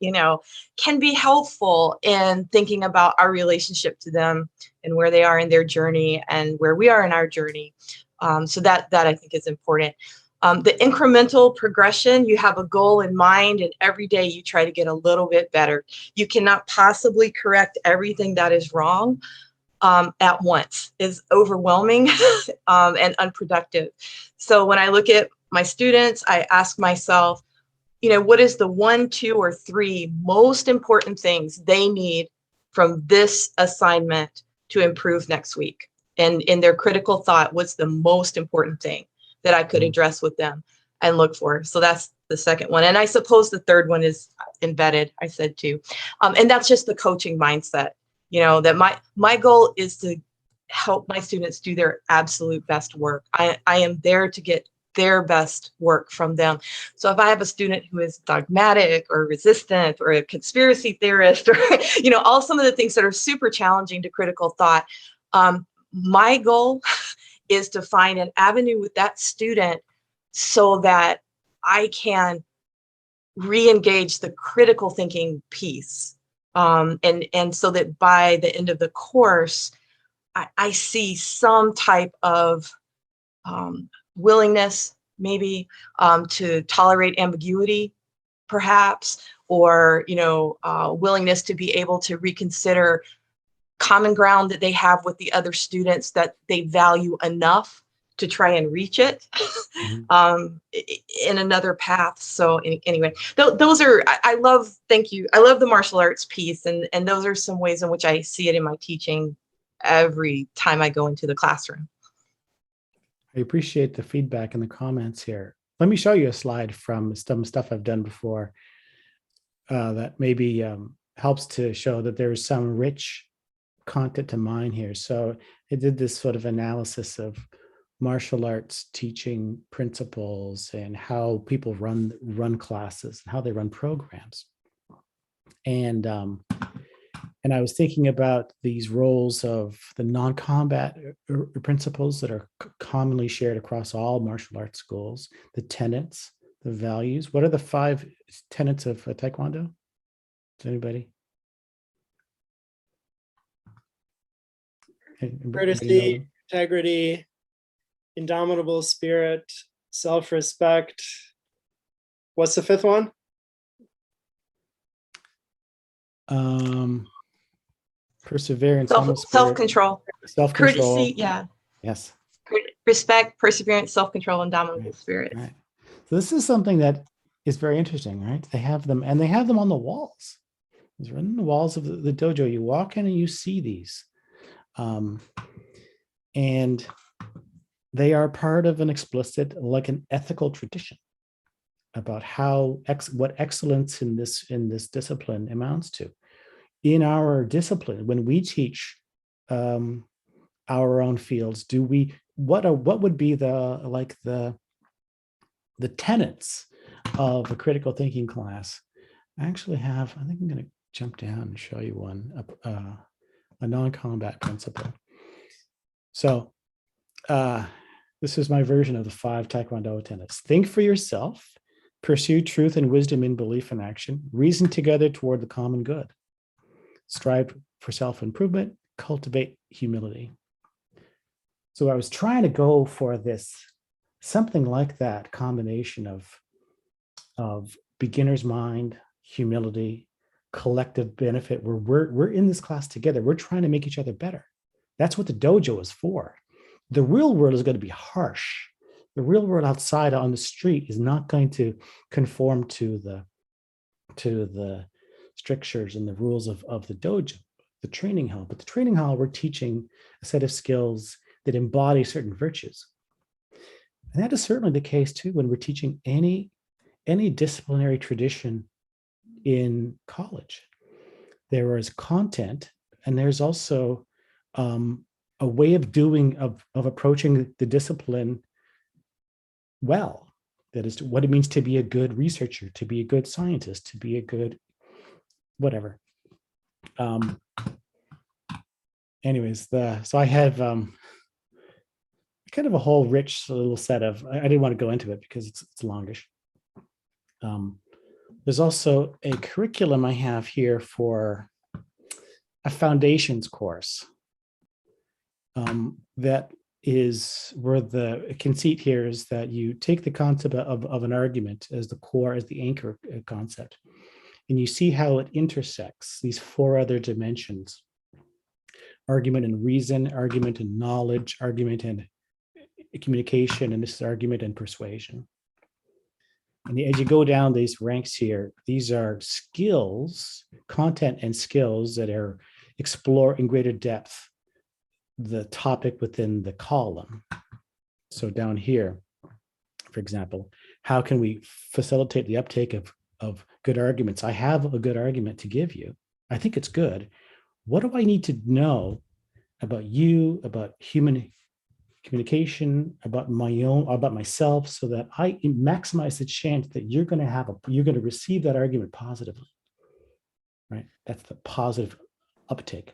can be helpful in thinking about our relationship to them and where they are in their journey and where we are in our journey. So that I think is important. The incremental progression, you have a goal in mind, and every day you try to get a little bit better. You cannot possibly correct everything that is wrong at once. Is overwhelming and unproductive. So when I look at my students, I ask myself, what is the 1, 2, or 3 most important things they need from this assignment to improve next week? And in their critical thought, what's the most important thing that I could address with them and look for? So that's the second one. And I suppose the third one is embedded, I said too. And that's just the coaching mindset, that my goal is to help my students do their absolute best work. I am there to get their best work from them. So if I have a student who is dogmatic or resistant or a conspiracy theorist or, all some of the things that are super challenging to critical thought, my goal is to find an avenue with that student so that I can re-engage the critical thinking piece. And so that by the end of the course, I see some type of willingness, maybe, to tolerate ambiguity, perhaps, or, willingness to be able to reconsider common ground that they have with the other students that they value enough to try and reach it in another path. So anyway, those are, thank you. I love the martial arts piece. And those are some ways in which I see it in my teaching every time I go into the classroom. I appreciate the feedback and the comments here. Let me show you a slide from some stuff I've done before that maybe helps to show that there's some rich content to mine here. So I did this sort of analysis of martial arts teaching principles and how people run classes and how they run programs. And I was thinking about these roles of the non-combat principles that are commonly shared across all martial arts schools, the tenets, the values. What are the 5 tenets of Taekwondo? Does anybody? Courtesy, integrity, indomitable spirit, self-respect. What's the 5th one? Perseverance, Self-control. self-control. Courtesy, yeah. Yes. Respect, perseverance, self-control, indomitable spirit. Right. So this is something that is very interesting, right? They have them, and they have them on the walls. These are on the walls of the dojo. You walk in and you see these. And they are part of an explicit, like an ethical tradition about what excellence in this discipline amounts to. In our discipline, when we teach our own fields, what would be the tenets of a critical thinking class? I actually have, I think I'm going to jump down and show you one, a non-combat principle. So this is my version of the 5 Taekwondo tenets. Think for yourself, pursue truth and wisdom in belief and action, reason together toward the common good, strive for self-improvement, cultivate humility. So I was trying to go for this, something like that combination of beginner's mind, humility, collective benefit, where we're in this class together. We're trying to make each other better. That's what the dojo is for. The real world is going to be harsh. The real world outside on the street is not going to conform to the strictures and the rules of the dojo, the training hall. But the training hall, we're teaching a set of skills that embody certain virtues. And that is certainly the case too when we're teaching any disciplinary tradition in college. There is content, and there's also a way of approaching the discipline well. That is what it means to be a good researcher, to be a good scientist, to be a good whatever. Anyways, so I have kind of a whole rich little set of, I didn't want to go into it because it's longish. There's also a curriculum I have here for a foundations course that is where the conceit here is that you take the concept of an argument as the core, as the anchor concept, and you see how it intersects these 4 other dimensions: argument and reason, argument and knowledge, argument and communication, and this is argument and persuasion. And as you go down these ranks here, these are skills, content and skills that explore in greater depth the topic within the column. So down here, for example, how can we facilitate the uptake of good arguments? I have a good argument to give you. I think it's good. What do I need to know about you, about human communication, about myself, so that I maximize the chance that you're going to receive that argument positively, right? That's the positive uptake.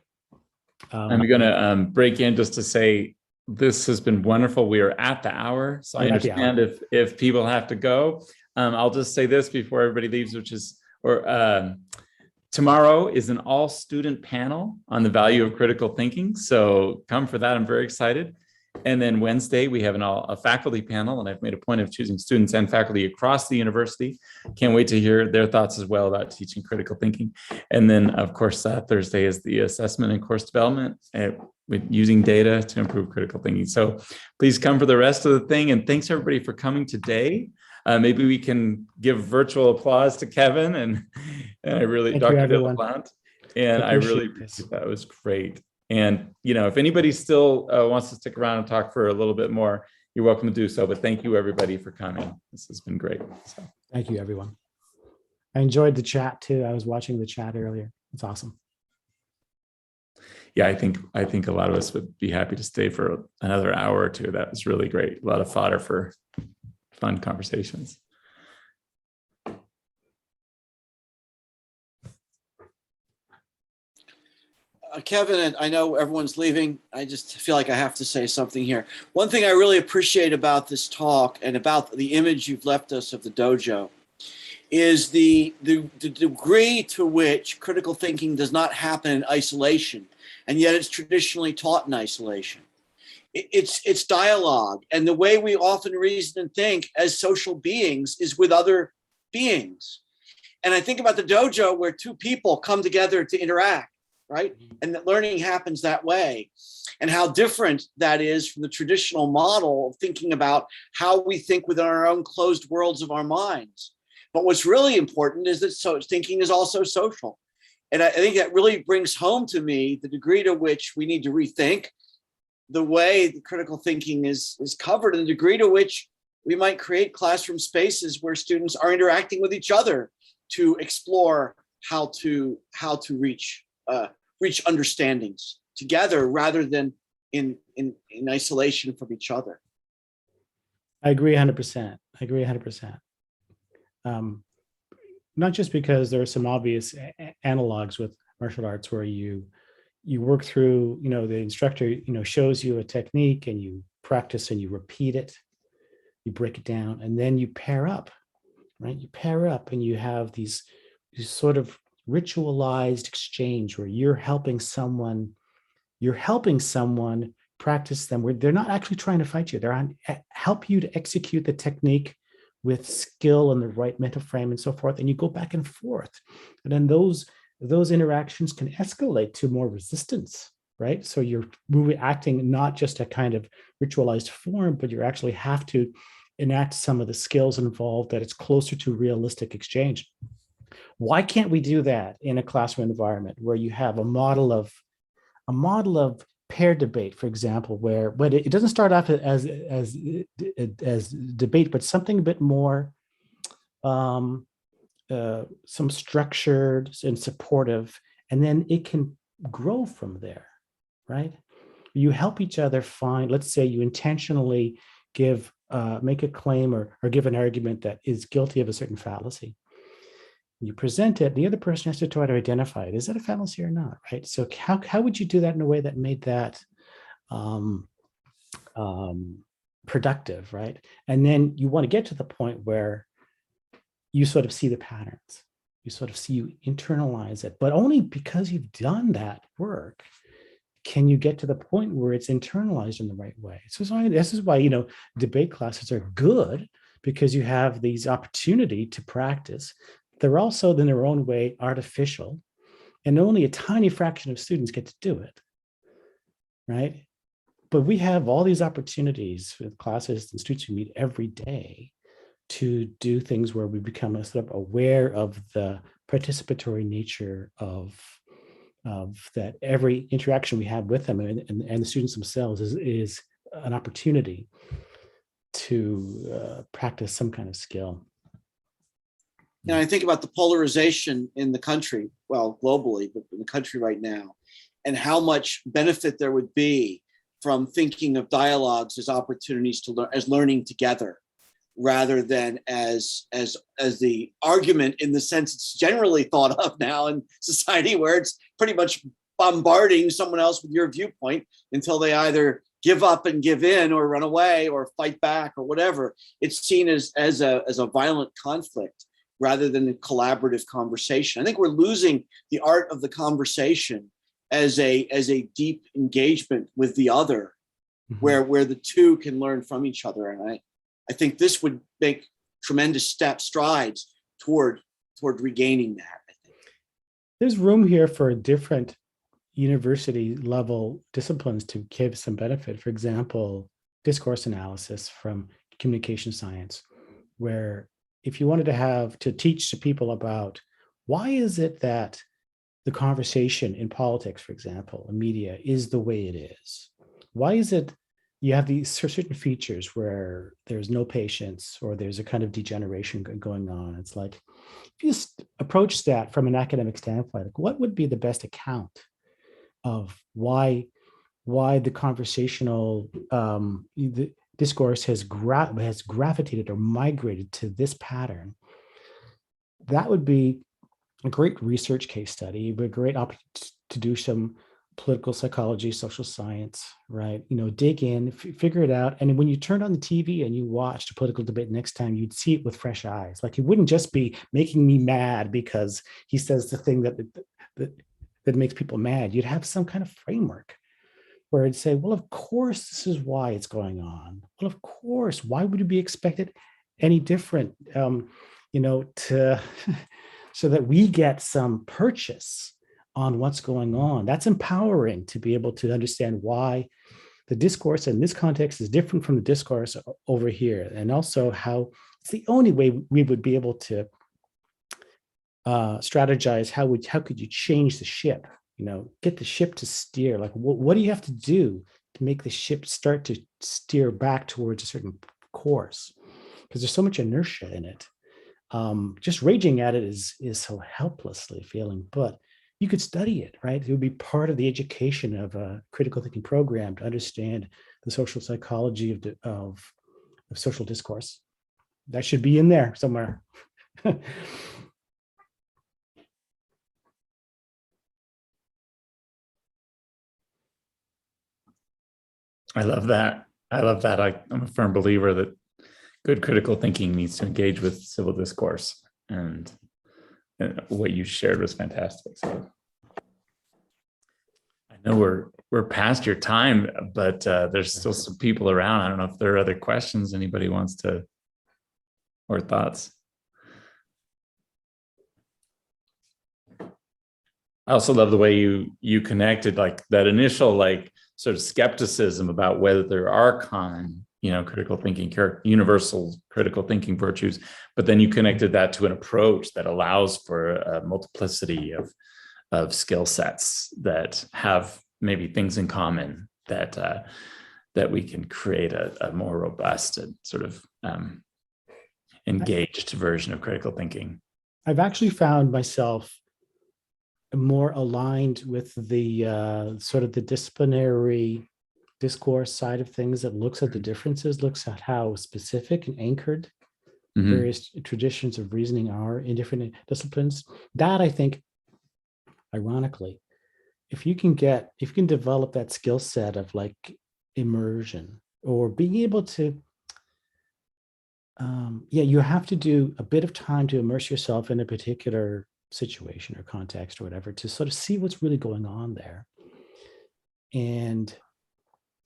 I'm going to break in just to say this has been wonderful. We are at the hour, so I understand if people have to go. I'll just say this before everybody leaves, which is, tomorrow is an all-student panel on the value of critical thinking. So come for that. I'm very excited. And then Wednesday, we have a faculty panel, and I've made a point of choosing students and faculty across the university. Can't wait to hear their thoughts as well about teaching critical thinking. And then, of course, Thursday is the assessment and course development with using data to improve critical thinking. So please come for the rest of the thing. And thanks, everybody, for coming today. Maybe we can give virtual applause to Kevin and I really, Dr. Villeplant. And I really, that was great. And, if anybody still wants to stick around and talk for a little bit more, you're welcome to do so. But thank you, everybody, for coming. This has been great. So. Thank you, everyone. I enjoyed the chat too. I was watching the chat earlier. It's awesome. Yeah, I think a lot of us would be happy to stay for another hour or two. That was really great. A lot of fodder for fun conversations. Kevin, and I know everyone's leaving. I just feel like I have to say something here. One thing I really appreciate about this talk and about the image you've left us of the dojo is the degree to which critical thinking does not happen in isolation, and yet it's traditionally taught in isolation. It's dialogue, and the way we often reason and think as social beings is with other beings. And I think about the dojo where two people come together to interact, right? And that learning happens that way. And how different that is from the traditional model of thinking about how we think within our own closed worlds of our minds. But what's really important is that thinking is also social. And I think that really brings home to me the degree to which we need to rethink the way the critical thinking is covered, and the degree to which we might create classroom spaces where students are interacting with each other to explore how to reach understandings together rather than in isolation from each other. I agree 100%. I agree 100%. Not just because there are some obvious analogs with martial arts where you work through, the instructor, shows you a technique and you practice and you repeat it, you break it down, and then you pair up, right? You pair up and you have these sort of ritualized exchange where you're helping someone practice them, where they're not actually trying to fight you. They're help you to execute the technique with skill and the right mental frame and so forth. And you go back and forth. And then those interactions can escalate to more resistance, right? So you're acting not just a kind of ritualized form, but you actually have to enact some of the skills involved that it's closer to realistic exchange. Why can't we do that in a classroom environment where you have a model of pair debate, for example, but it doesn't start off as debate, but something a bit more some structured and supportive, and then it can grow from there, right? You help each other find, let's say you intentionally make a claim or give an argument that is guilty of a certain fallacy. You present it, the other person has to try to identify it. Is that a fallacy or not, right? So how would you do that in a way that made that productive, right? And then you want to get to the point where you sort of see the patterns. You internalize it, but only because you've done that work can you get to the point where it's internalized in the right way. So this is why, debate classes are good, because you have these opportunity to practice. They're also, in their own way, artificial, and only a tiny fraction of students get to do it, right? But we have all these opportunities with classes and students we meet every day to do things where we become sort of aware of the participatory nature of that every interaction we have with them and the students themselves is an opportunity to practice some kind of skill. And I think about the polarization in the country, well, globally, but in the country right now, and how much benefit there would be from thinking of dialogues as opportunities to learn, as learning together, rather than as the argument in the sense it's generally thought of now in society, where it's pretty much bombarding someone else with your viewpoint until they either give up and give in or run away or fight back or whatever. It's seen as a violent conflict rather than a collaborative conversation. I think we're losing the art of the conversation as a deep engagement with the other, where the two can learn from each other. And I think this would make tremendous strides toward regaining that, I think. There's room here for different university level disciplines to give some benefit. For example, discourse analysis from communication science, where if you wanted to teach to people about why is it that the conversation in politics, for example, in media, is the way it is? Why is it you have these certain features where there's no patience or there's a kind of degeneration going on? It's like, if you approach that from an academic standpoint, like what would be the best account of why the conversational the discourse has gravitated or migrated to this pattern? That would be a great research case study, but a great opportunity to do some political psychology, social science, right? Dig in, figure it out. And when you turned on the TV and you watched a political debate next time, you'd see it with fresh eyes. Like, it wouldn't just be making me mad because he says the thing that makes people mad. You'd have some kind of framework where it'd say, well, of course, this is why it's going on. Well, of course, why would it be expected any different? So that we get some purchase on what's going on. That's empowering, to be able to understand why the discourse in this context is different from the discourse over here. And also how it's the only way we would be able to strategize how could you change the ship, get the ship to steer. Like, what do you have to do to make the ship start to steer back towards a certain course? Because there's so much inertia in it. Just raging at it is so helplessly feeling, but you could study it, right? It would be part of the education of a critical thinking program to understand the social psychology of social discourse. That should be in there somewhere. I love that. I'm a firm believer that good critical thinking needs to engage with civil discourse, and what you shared was fantastic. So I know we're past your time, but there's still some people around. I don't know if there are other questions anybody wants to, or thoughts. I also love the way you connected like that initial like sort of skepticism about whether there are common critical thinking, universal critical thinking virtues, but then you connected that to an approach that allows for a multiplicity of skill sets that have maybe things in common that we can create a more robust and sort of engaged version of critical thinking. I've actually found myself more aligned with the sort of the disciplinary discourse side of things that looks at the differences, looks at how specific and anchored various traditions of reasoning are in different disciplines. That, I think, ironically, if you can develop that skill set of like immersion or being able to, you have to do a bit of time to immerse yourself in a particular situation or context or whatever to sort of see what's really going on there. And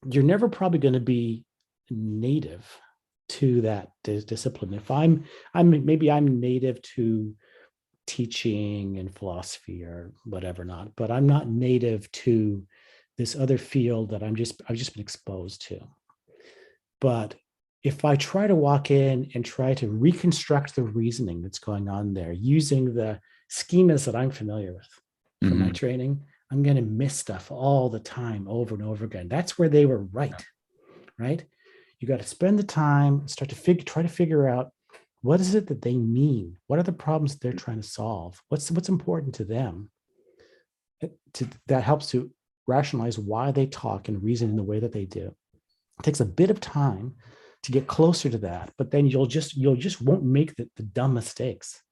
you're never probably going to be native to that discipline. If I'm native to teaching and philosophy or whatever not, but I'm not native to this other field that I've just been exposed to. But if I try to walk in and try to reconstruct the reasoning that's going on there using the schemas that I'm familiar with from my training, I'm going to miss stuff all the time, over and over again. That's where they were right? You got to spend the time, try to figure out what is it that they mean? What are the problems they're trying to solve? What's important to them? That helps to rationalize why they talk and reason in the way that they do. It takes a bit of time to get closer to that, but then you'll just won't make the dumb mistakes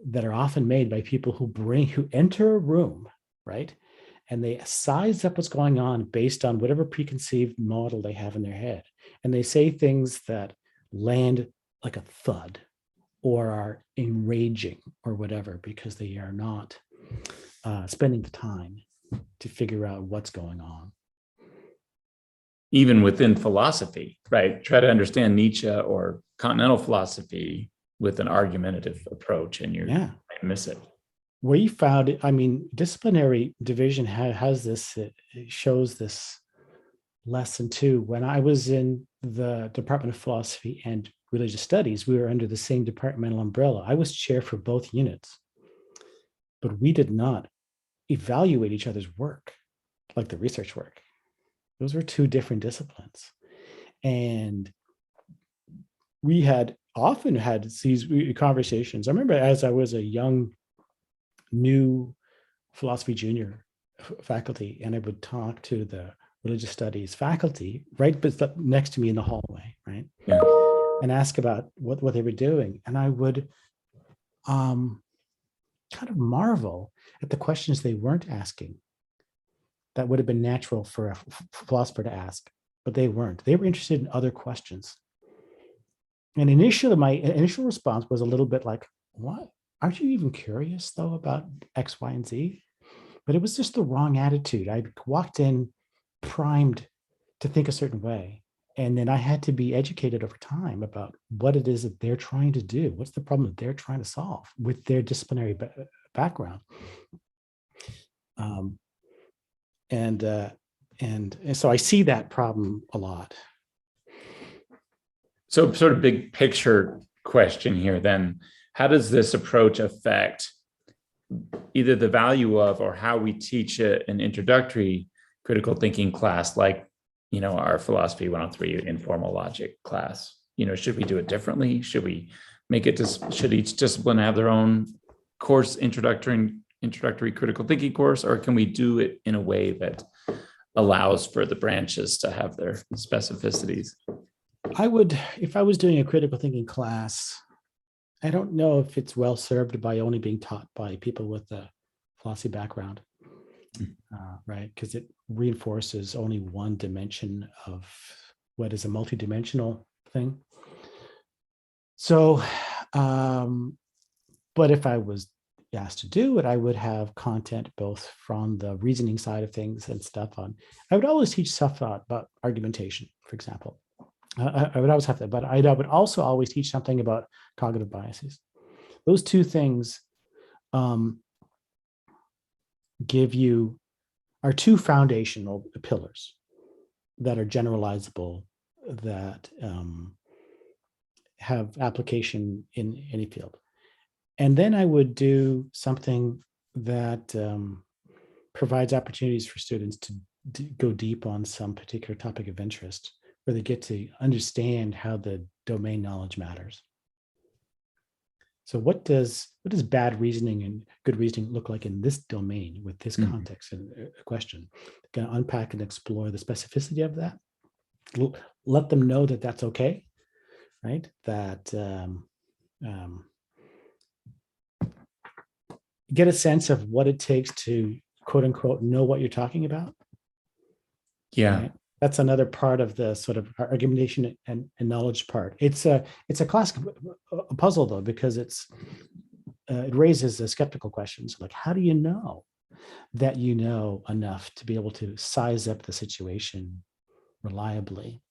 that are often made by people who enter a room, right? And they size up what's going on based on whatever preconceived model they have in their head. And they say things that land like a thud or are enraging or whatever, because they are not spending the time to figure out what's going on. Even within philosophy, right? Try to understand Nietzsche or continental philosophy with an argumentative approach, and you might miss it. We found it, disciplinary division has this, it shows this lesson too. When I was in the Department of Philosophy and Religious Studies, we were under the same departmental umbrella. I was chair for both units. but we did not evaluate each other's work like the research work. Those were two different disciplines. And we had often had these conversations. I remember as I was a young, new philosophy junior faculty, and I would talk to the religious studies faculty right next to me in the hallway, right? Yeah. And ask about what they were doing. And I would kind of marvel at the questions they weren't asking that would have been natural for a philosopher to ask, but they weren't. They were interested in other questions. And initially, my initial response was a little bit like, what? Aren't you even curious, though, about X, Y, and Z? But it was just the wrong attitude. I walked in primed to think a certain way. And then I had to be educated over time about what it is that they're trying to do. What's the problem that they're trying to solve with their disciplinary background? And so I see that problem a lot. So sort of big picture question here then, how does this approach affect either the value of or how we teach an introductory critical thinking class, like, you know, our philosophy 103 informal logic class? You know, should we do it differently? Should we make it, should each discipline have their own course, introductory critical thinking course, or can we do it in a way that allows for the branches to have their specificities? I would, if I was doing a critical thinking class, I don't know if it's well served by only being taught by people with a philosophy background, right? Because it reinforces only one dimension of what is a multidimensional thing. So, but if I was asked to do it, I would have content both from the reasoning side of things and stuff on. I would always teach stuff about argumentation, for example. I would always have that, but I would also always teach something about cognitive biases. Those two things give you are two foundational pillars that are generalizable, that have application in any field. And then I would do something that provides opportunities for students to go deep on some particular topic of interest, where they get to understand how the domain knowledge matters. So what does bad reasoning and good reasoning look like in this domain with this context and question? Going to unpack and explore the specificity of that. Let them know that that's okay, right? That get a sense of what it takes to quote unquote know what you're talking about. Yeah. Right? That's another part of the sort of argumentation and knowledge part. It's a classic puzzle though, because it raises the skeptical questions like, how do you know that you know enough to be able to size up the situation reliably?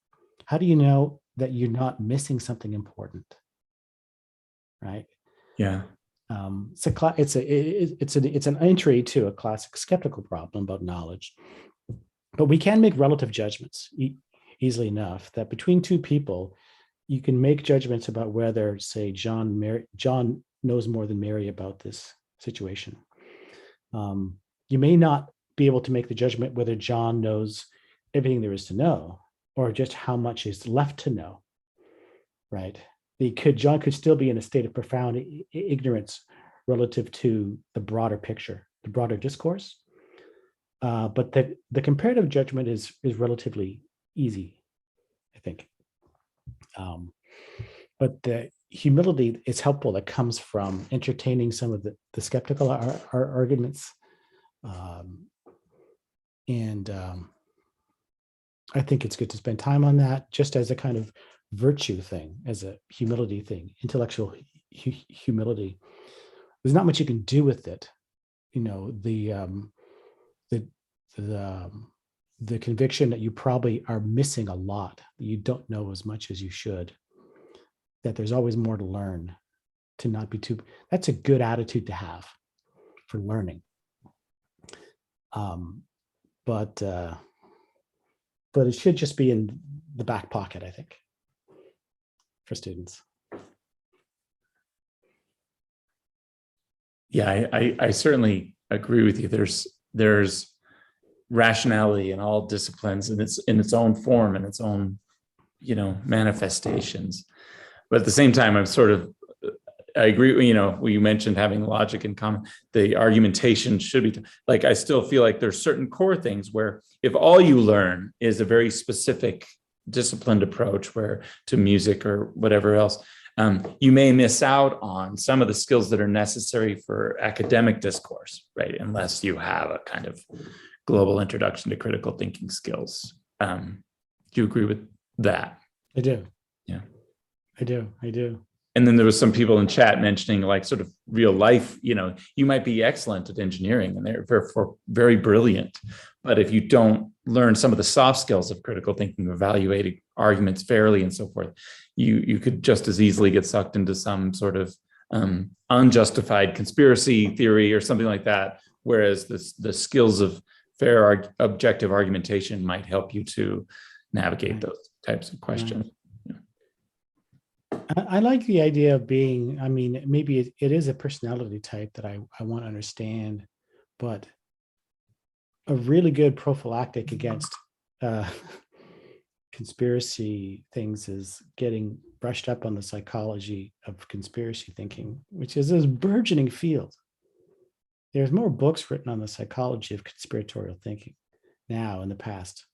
How do you know that you're not missing something important? Right? Yeah. It's an entry to a classic skeptical problem about knowledge. But we can make relative judgments easily enough that between two people, you can make judgments about whether, say, John knows more than Mary about this situation. You may not be able to make the judgment whether John knows everything there is to know, or just how much is left to know, right? John could still be in a state of profound ignorance relative to the broader picture, the broader discourse. But the comparative judgment is relatively easy, I think. But the humility is helpful that comes from entertaining some of the skeptical arguments. I think it's good to spend time on that just as a kind of virtue thing, as a humility thing, intellectual humility. There's not much you can do with it. You know, the conviction that you probably are missing a lot, that you don't know as much as you should, that there's always more to learn, to not be too, that's a good attitude to have for learning. But it should just be in the back pocket, I think, for students. Yeah, I certainly agree with you. There's rationality in all disciplines, and it's in its own form and its own, manifestations. But at the same time, I agree. You mentioned having logic in common. The argumentation should be like, I still feel like there's certain core things where if all you learn is a very specific disciplined approach to music or whatever else, you may miss out on some of the skills that are necessary for academic discourse, right? Unless you have a kind of global introduction to critical thinking skills. Do you agree with that? I do. Yeah. I do. And then there was some people in chat mentioning like sort of real life, you might be excellent at engineering and therefore very brilliant. But if you don't learn some of the soft skills of critical thinking, evaluating arguments fairly and so forth, you could just as easily get sucked into some sort of unjustified conspiracy theory or something like that. Whereas the skills of fair objective argumentation might help you to navigate those types of questions. I like the idea of being, maybe it is a personality type that I want to understand, but a really good prophylactic against conspiracy things is getting brushed up on the psychology of conspiracy thinking, which is this burgeoning field. There's more books written on the psychology of conspiratorial thinking now in the past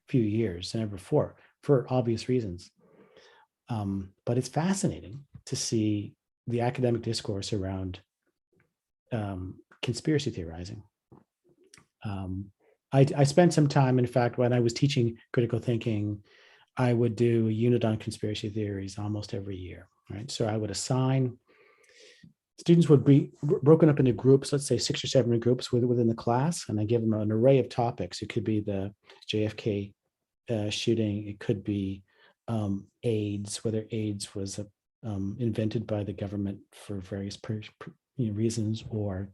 few years than ever before, for obvious reasons. But it's fascinating to see the academic discourse around conspiracy theorizing. I spent some time, in fact, when I was teaching critical thinking, I would do a unit on conspiracy theories almost every year, right? So I would assign, students would be broken up into groups, let's say 6 or 7 groups within the class, and I give them an array of topics. It could be the JFK shooting, it could be AIDS, whether AIDS was invented by the government for various reasons, or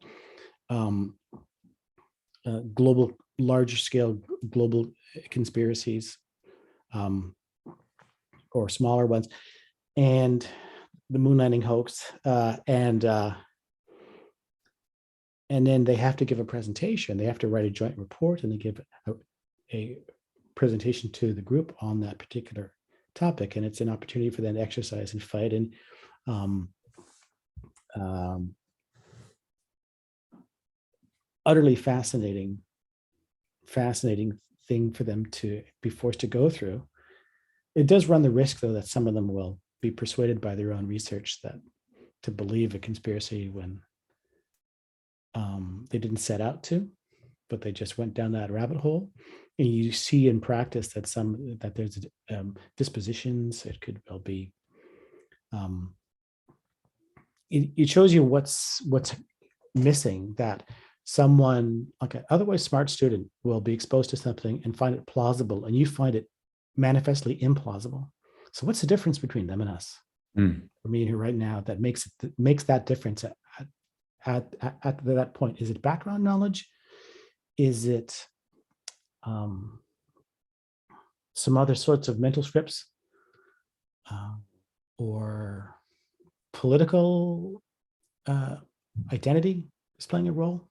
larger scale global conspiracies, or smaller ones, and the moon landing hoax, and then they have to give a presentation. They have to write a joint report, and they give a presentation to the group on that particular topic, and it's an opportunity for them to exercise and fight. And utterly fascinating thing for them to be forced to go through. It does run the risk, though, that some of them will be persuaded by their own research that to believe a conspiracy when they didn't set out to, but they just went down that rabbit hole. And you see in practice that there's dispositions. It could well be. It shows you what's missing, that someone like an otherwise smart student will be exposed to something and find it plausible, and you find it manifestly implausible. So what's the difference between them and us? For me here right now, that makes that difference at that point. Is it background knowledge? Is it some other sorts of mental scripts, or political identity is playing a role?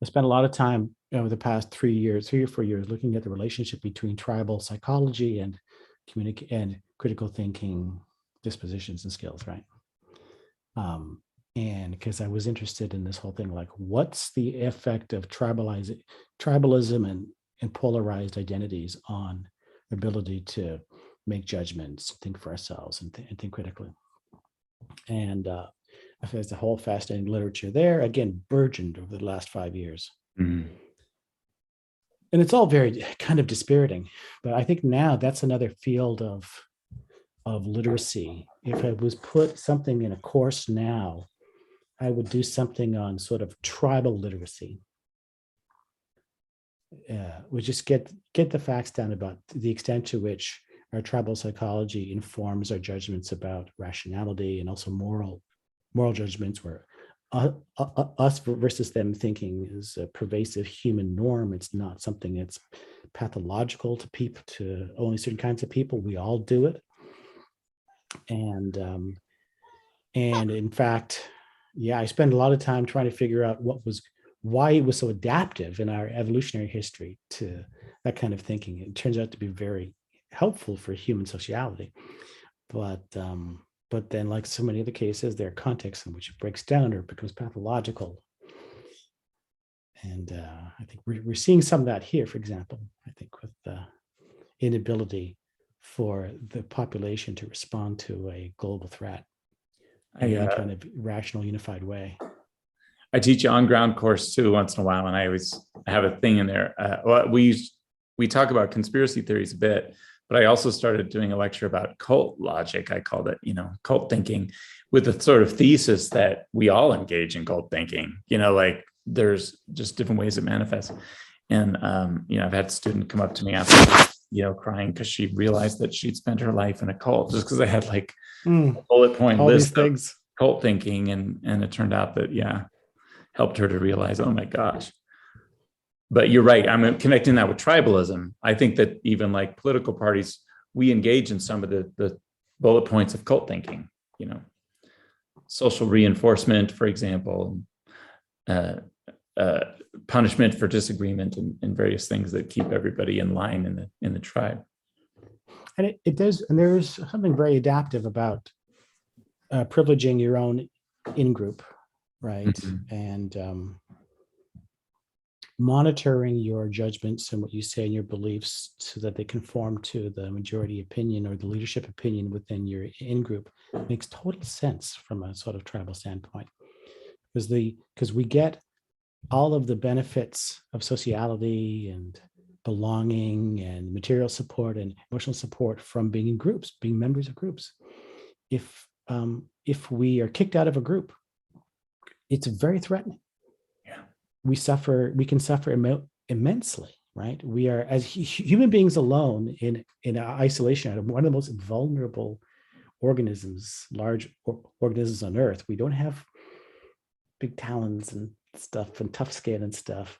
I spent a lot of time over the past 3 or 4 years looking at the relationship between tribal psychology and critical thinking dispositions and skills, right? And because I was interested in this whole thing, like what's the effect of tribalism and polarized identities on the ability to make judgments, think for ourselves, and think critically. And I think there's a whole fascinating literature there, again, burgeoned over the last 5 years. Mm-hmm. And it's all very kind of dispiriting, but I think now that's another field of literacy. If I was put something in a course now, I would do something on sort of tribal literacy. We just get the facts down about the extent to which our tribal psychology informs our judgments about rationality, and also moral judgments, where us versus them thinking is a pervasive human norm. It's not something that's pathological to people, to only certain kinds of people. We all do it. And in fact, yeah, I spent a lot of time trying to figure out why it was so adaptive in our evolutionary history to that kind of thinking. It turns out to be very helpful for human sociality. But then, like so many other cases, there are contexts in which it breaks down or becomes pathological. And I think we're seeing some of that here, for example, I think with the inability for the population to respond to a global threat in any kind of rational, unified way. I teach an on-ground course too once in a while, and I always have a thing in there. Well, we talk about conspiracy theories a bit, but I also started doing a lecture about cult logic. I called it, cult thinking, with the sort of thesis that we all engage in cult thinking. Like there's just different ways it manifests. And I've had a student come up to me after, crying because she realized that she'd spent her life in a cult just because I had like a bullet point all list these things. of cult thinking, and it turned out that helped her to realize, oh my gosh. But you're right. I'm connecting that with tribalism. I think that even like political parties, we engage in some of the bullet points of cult thinking, social reinforcement, for example, punishment for disagreement, and various things that keep everybody in line in the tribe. And it does, and there's something very adaptive about privileging your own in-group, right? Mm-hmm. And monitoring your judgments and what you say and your beliefs so that they conform to the majority opinion or the leadership opinion within your in-group makes total sense from a sort of tribal standpoint, because we get all of the benefits of sociality and belonging and material support and emotional support from being in groups, being members of groups. If we are kicked out of a group, it's very threatening. Yeah, we can suffer immensely, right? We are, as human beings alone, in isolation, one of the most vulnerable organisms, large organisms on Earth. We don't have big talons and stuff and tough skin and stuff.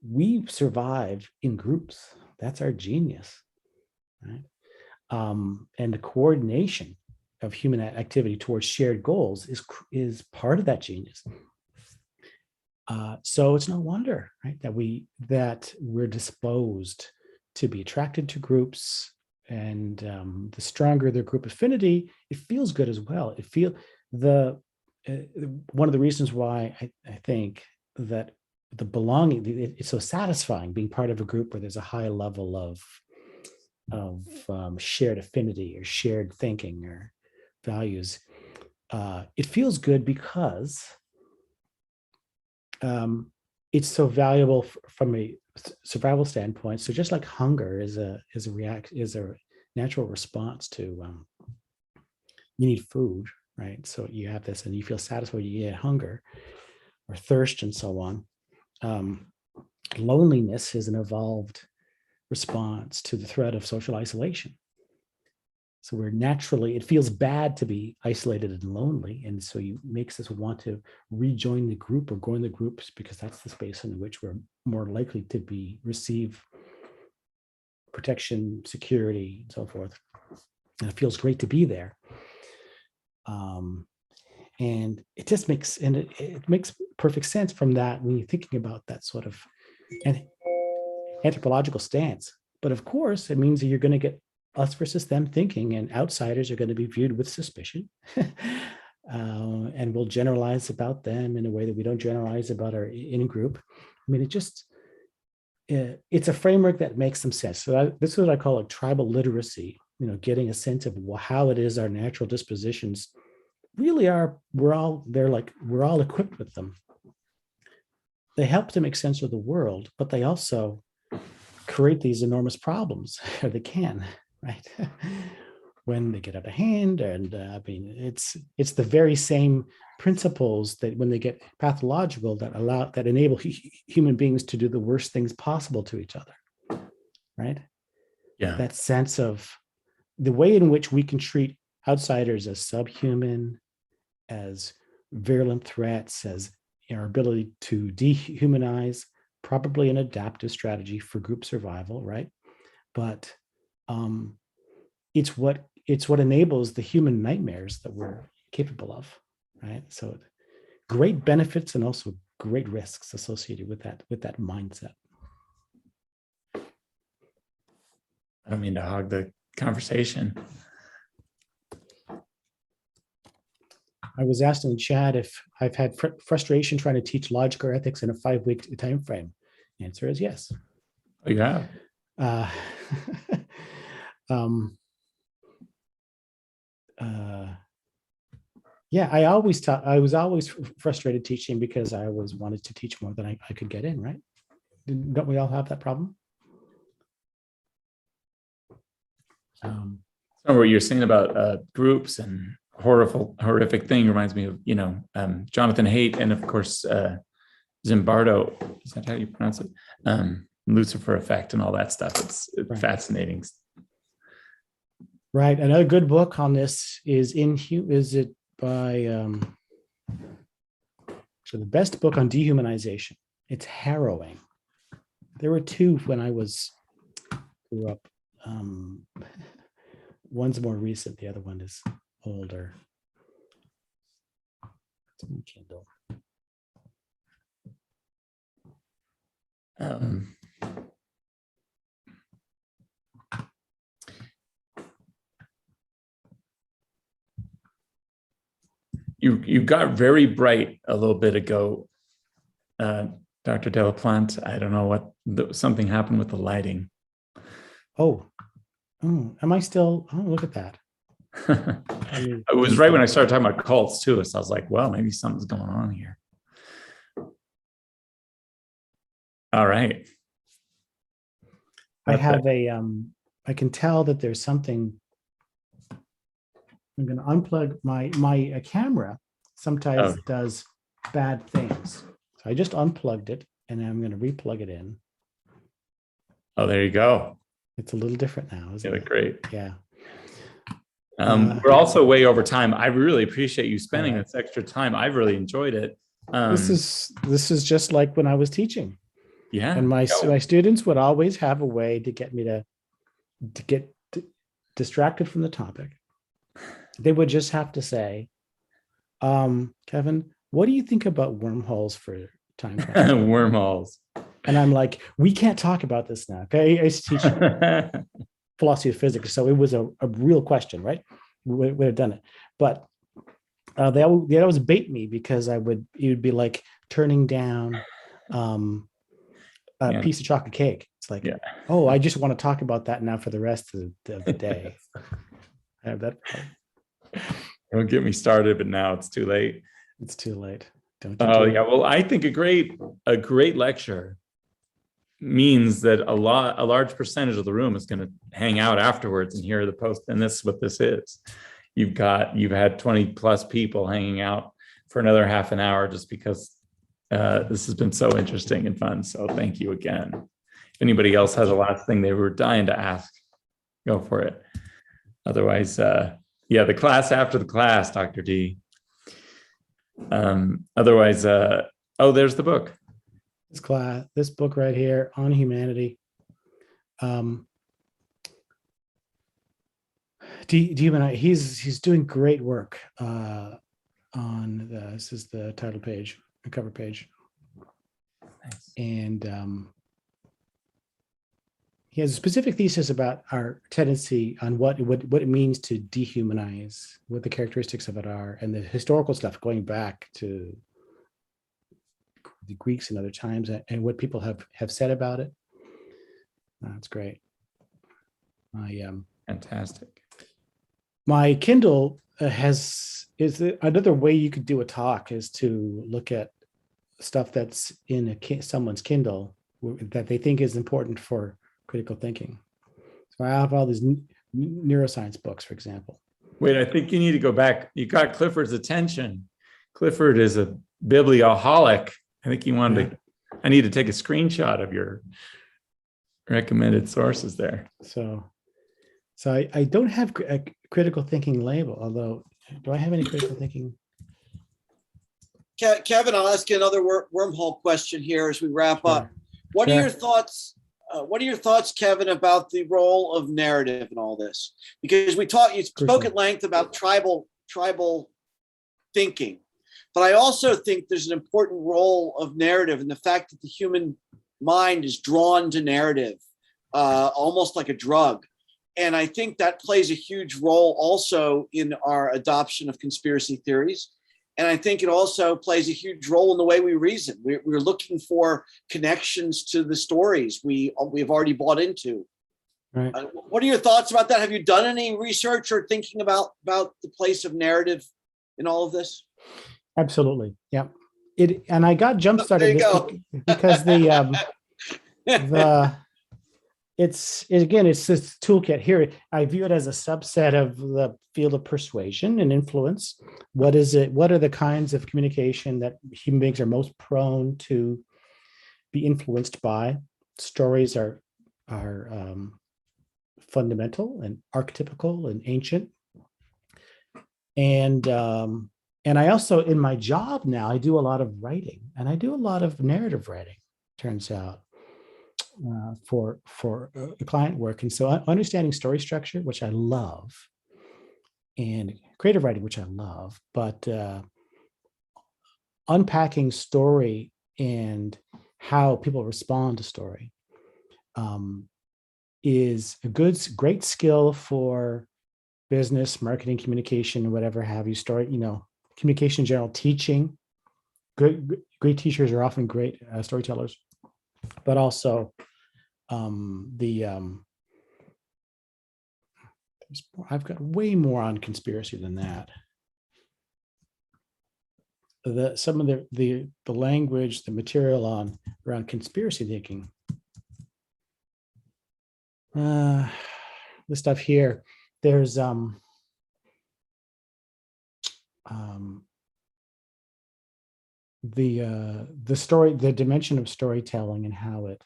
We survive in groups. That's our genius, right? And the coordination of human activity towards shared goals is part of that genius. So it's no wonder, right, that we're disposed to be attracted to groups, and the stronger the group affinity, it feels good as well. One of the reasons why I think that the belonging, it's so satisfying being part of a group where there's a high level of shared affinity or shared thinking or values. It feels good because it's so valuable from a survival standpoint. So just like hunger is a natural response to you need food, right? So you have this and you feel satisfied, you get hunger or thirst and so on. Loneliness is an evolved response to the threat of social isolation. So it feels bad to be isolated and lonely. And so it makes us want to rejoin the group or go in the groups because that's the space in which we're more likely to receive protection, security, and so forth. And it feels great to be there. And it just makes, it makes perfect sense from that when you're thinking about that sort of anthropological stance. But of course, it means that you're going to get us versus them thinking, and outsiders are going to be viewed with suspicion. And we'll generalize about them in a way that we don't generalize about our in-group. I mean, it's a framework that makes some sense. So this is what I call tribal literacy, getting a sense of how it is our natural dispositions really are. We're all equipped with them. They help to make sense of the world, but they also create these enormous problems, or they can, right? When they get out of hand. And I mean, it's the very same principles that when they get pathological that enable human beings to do the worst things possible to each other, right? Yeah. That sense of the way in which we can treat outsiders as subhuman, as virulent threats, as our ability to dehumanize, probably an adaptive strategy for group survival, right? But it's what enables the human nightmares that we're capable of, right? So great benefits and also great risks associated with that mindset. I don't mean to hog the conversation. I was asked in the chat if I've had frustration trying to teach logic or ethics in a 5-week time frame. The answer is yes. Oh, you have? Yeah, I was always frustrated teaching because I always wanted to teach more than I could get in, right? Don't we all have that problem? What you're saying about groups and horrific thing reminds me of, Jonathan Haidt and of course, Zimbardo, is that how you pronounce it? Lucifer Effect and all that stuff. It's Right. Fascinating. Right. Another good book on this is it by so the best book on dehumanization. It's harrowing. There were two when I grew up. One's more recent, the other one is older. It's on Kindle. You got very bright a little bit ago, Dr. Delaplante. I don't know something happened with the lighting. Oh, am I still? Oh, look at that. It was right when I started talking about cults too. So I was like, well, maybe something's going on here. All right. I have I can tell that there's something. I'm going to unplug my camera. Sometimes does bad things. So I just unplugged it and I'm going to replug it in. Oh, there you go. It's a little different now, isn't it? Great. Yeah. We're also way over time. I really appreciate you spending this extra time. I've really enjoyed it. This is just like when I was teaching. Yeah. And my students would always have a way to get me to get distracted from the topic. They would just have to say, Kevin, what do you think about wormholes for time travel? Wormholes. And I'm like, we can't talk about this now. Okay. I used to teach philosophy of physics. So it was a real question, right? We would have done it. But they always bait me because it would be like turning down a piece of chocolate cake. It's like, oh, I just want to talk about that now for the rest of the day. I have that problem. Don't get me started, but now it's too late. It's too late. Don't you? Oh, yeah. Well, I think a great lecture means that a large percentage of the room is going to hang out afterwards and hear the post. And this is what this is. You've had 20 plus people hanging out for another half an hour just because this has been so interesting and fun. So thank you again. If anybody else has a last thing they were dying to ask, go for it. Otherwise, the class after the class, Dr. D. Otherwise, there's the book. This book right here on humanity. He's doing great work on this is the title page, the cover page. Nice. And he has a specific thesis about our tendency on what it means to dehumanize, what the characteristics of it are, and the historical stuff going back to the Greeks and other times, and what people have said about it. That's great. Fantastic. My Kindle is another way you could do a talk is to look at stuff that's in someone's Kindle that they think is important for critical thinking. So I have all these neuroscience books, for example. Wait, I think you need to go back. You got Clifford's attention. Clifford is a biblioholic. I think he wanted to. I need to take a screenshot of your recommended sources there. So I don't have a critical thinking label, although, do I have any critical thinking? Kevin, I'll ask you another wormhole question here as we wrap up. What are your thoughts? What are your thoughts, Kevin, about the role of narrative in all this? Because you spoke at length about tribal thinking. But I also think there's an important role of narrative and the fact that the human mind is drawn to narrative, almost like a drug. And I think that plays a huge role also in our adoption of conspiracy theories. And I think it also plays a huge role in the way we reason. We're looking for connections to the stories we've already bought into. Right. What are your thoughts about that? Have you done any research or thinking about the place of narrative in all of this? Absolutely. Yeah. And I got jump started because it's this toolkit here. I view it as a subset of the field of persuasion and influence. What is it? What are the kinds of communication that human beings are most prone to be influenced by? Stories are fundamental and archetypical and ancient. And I also, in my job now, I do a lot of writing, and I do a lot of narrative writing, turns out, for client work. And so understanding story structure, which I love, and creative writing, which I love, but unpacking story and how people respond to story is a great skill for business, marketing, communication, whatever have you. Story, communication in general, teaching. Great teachers are often great storytellers, but also I've got way more on conspiracy than that. Some of the language, the material around conspiracy thinking. The stuff here, there's the dimension of storytelling and how it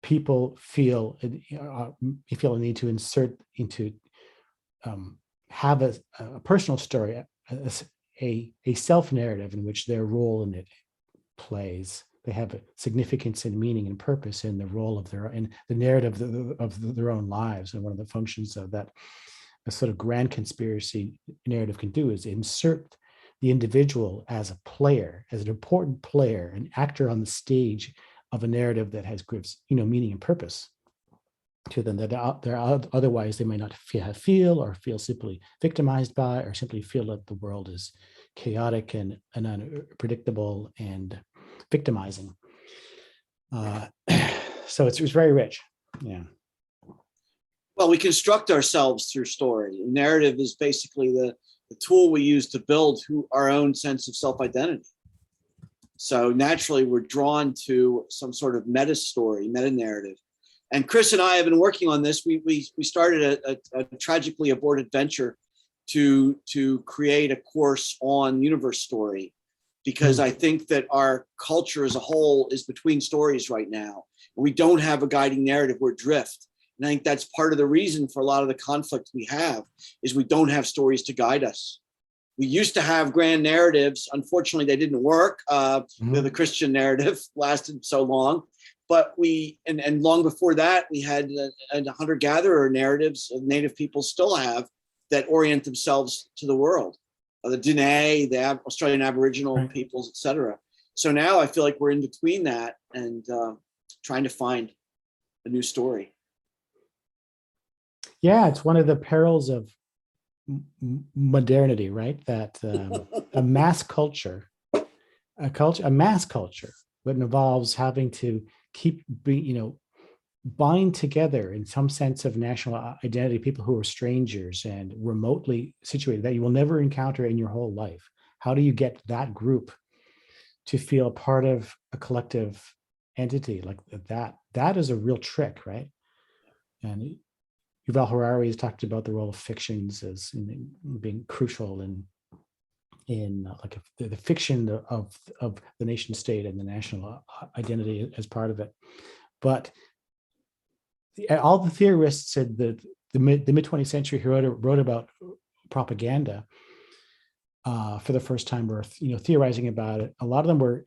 people feel a need to insert into have a personal story, a self narrative in which their role in it plays. They have a significance and meaning and purpose in the role of in the narrative of their own lives. And one of the functions of that a sort of grand conspiracy narrative can do is insert the individual as a player, as an important player, an actor on the stage of a narrative that has meaning and purpose to them that otherwise they may not feel or feel simply victimized by, or simply feel that the world is chaotic and unpredictable and victimizing. So it's very rich. Yeah. Well, we construct ourselves through story. Narrative is basically the tool we use to build our own sense of self-identity. So naturally, we're drawn to some sort of meta story, meta narrative. And Chris and I have been working on this. We started a tragically aborted venture to create a course on universe story, because I think that our culture as a whole is between stories right now. We don't have a guiding narrative. We're adrift. And I think that's part of the reason for a lot of the conflict we have is we don't have stories to guide us. We used to have grand narratives. Unfortunately, they didn't work. The Christian narrative lasted so long. But and long before that, we had hunter-gatherer narratives of Native people still have that orient themselves to the world. The Dene, the Australian Aboriginal peoples, et cetera. So now I feel like we're in between that and trying to find a new story. Yeah, it's one of the perils of modernity, right? That a mass culture, a mass culture, that involves having to keep bind together in some sense of national identity, people who are strangers and remotely situated that you will never encounter in your whole life. How do you get that group to feel part of a collective entity like that? That is a real trick, right? And Yuval Harari has talked about the role of fictions as being crucial in like the fiction of the nation state and the national identity as part of it. But all the theorists said that the mid 20th century who wrote about propaganda for the first time were theorizing about it. A lot of them were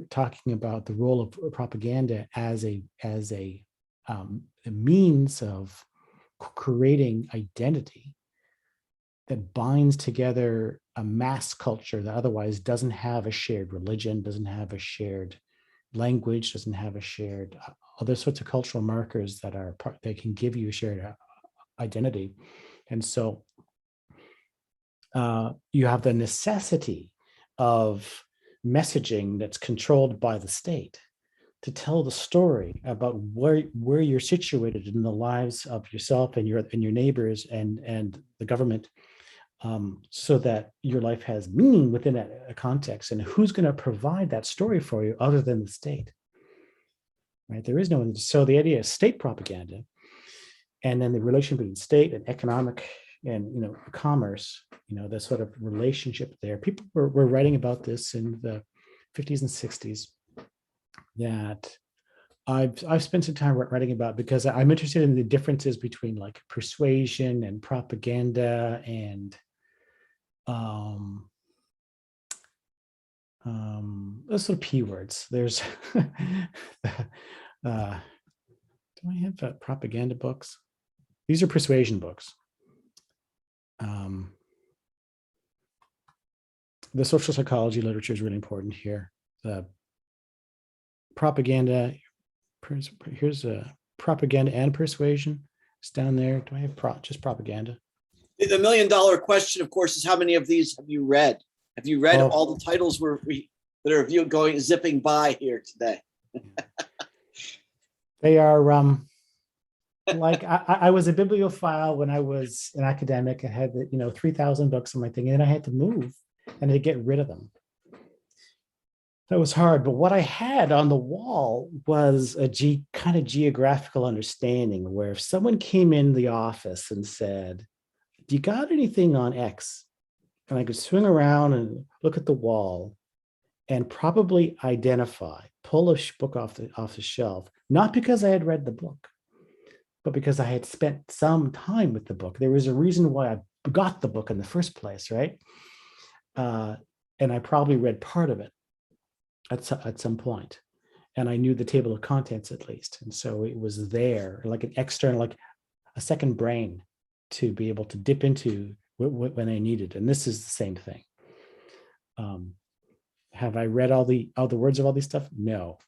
talking about the role of propaganda as a means of creating identity that binds together a mass culture that otherwise doesn't have a shared religion, doesn't have a shared language, doesn't have a shared other sorts of cultural markers that are part, that can give you a shared identity. And so you have the necessity of messaging that's controlled by the state to tell the story about where you're situated in the lives of yourself and your neighbors and the government, so that your life has meaning within a context. And who's going to provide that story for you other than the state? Right? There is no one. So the idea of state propaganda, and then the relation between state and economic and commerce, the sort of relationship there. People were writing about this in the 50s and 60s. That I've spent some time writing about, because I'm interested in the differences between like persuasion and propaganda and those sort of P words. There's do I have propaganda books? These are persuasion books. The social psychology literature is really important here. The propaganda, here's a propaganda and persuasion. It's down there. Do I have just propaganda? The $1 million question, of course, is how many of these have you read? Have you read all the titles that are zipping by here today? They are like I was a bibliophile when I was an academic. I had 3,000 books on my thing, and then I had to move and to get rid of them. That was hard, but what I had on the wall was a kind of geographical understanding, where if someone came in the office and said, "Do you got anything on X?" and I could swing around and look at the wall and probably pull a book off the shelf, not because I had read the book, but because I had spent some time with the book. There was a reason why I got the book in the first place, right? And I probably read part of it at some point, and I knew the table of contents at least. And so it was there, like an external, like a second brain to be able to dip into when I needed. And this is the same thing. Have I read all the words of all these stuff? No.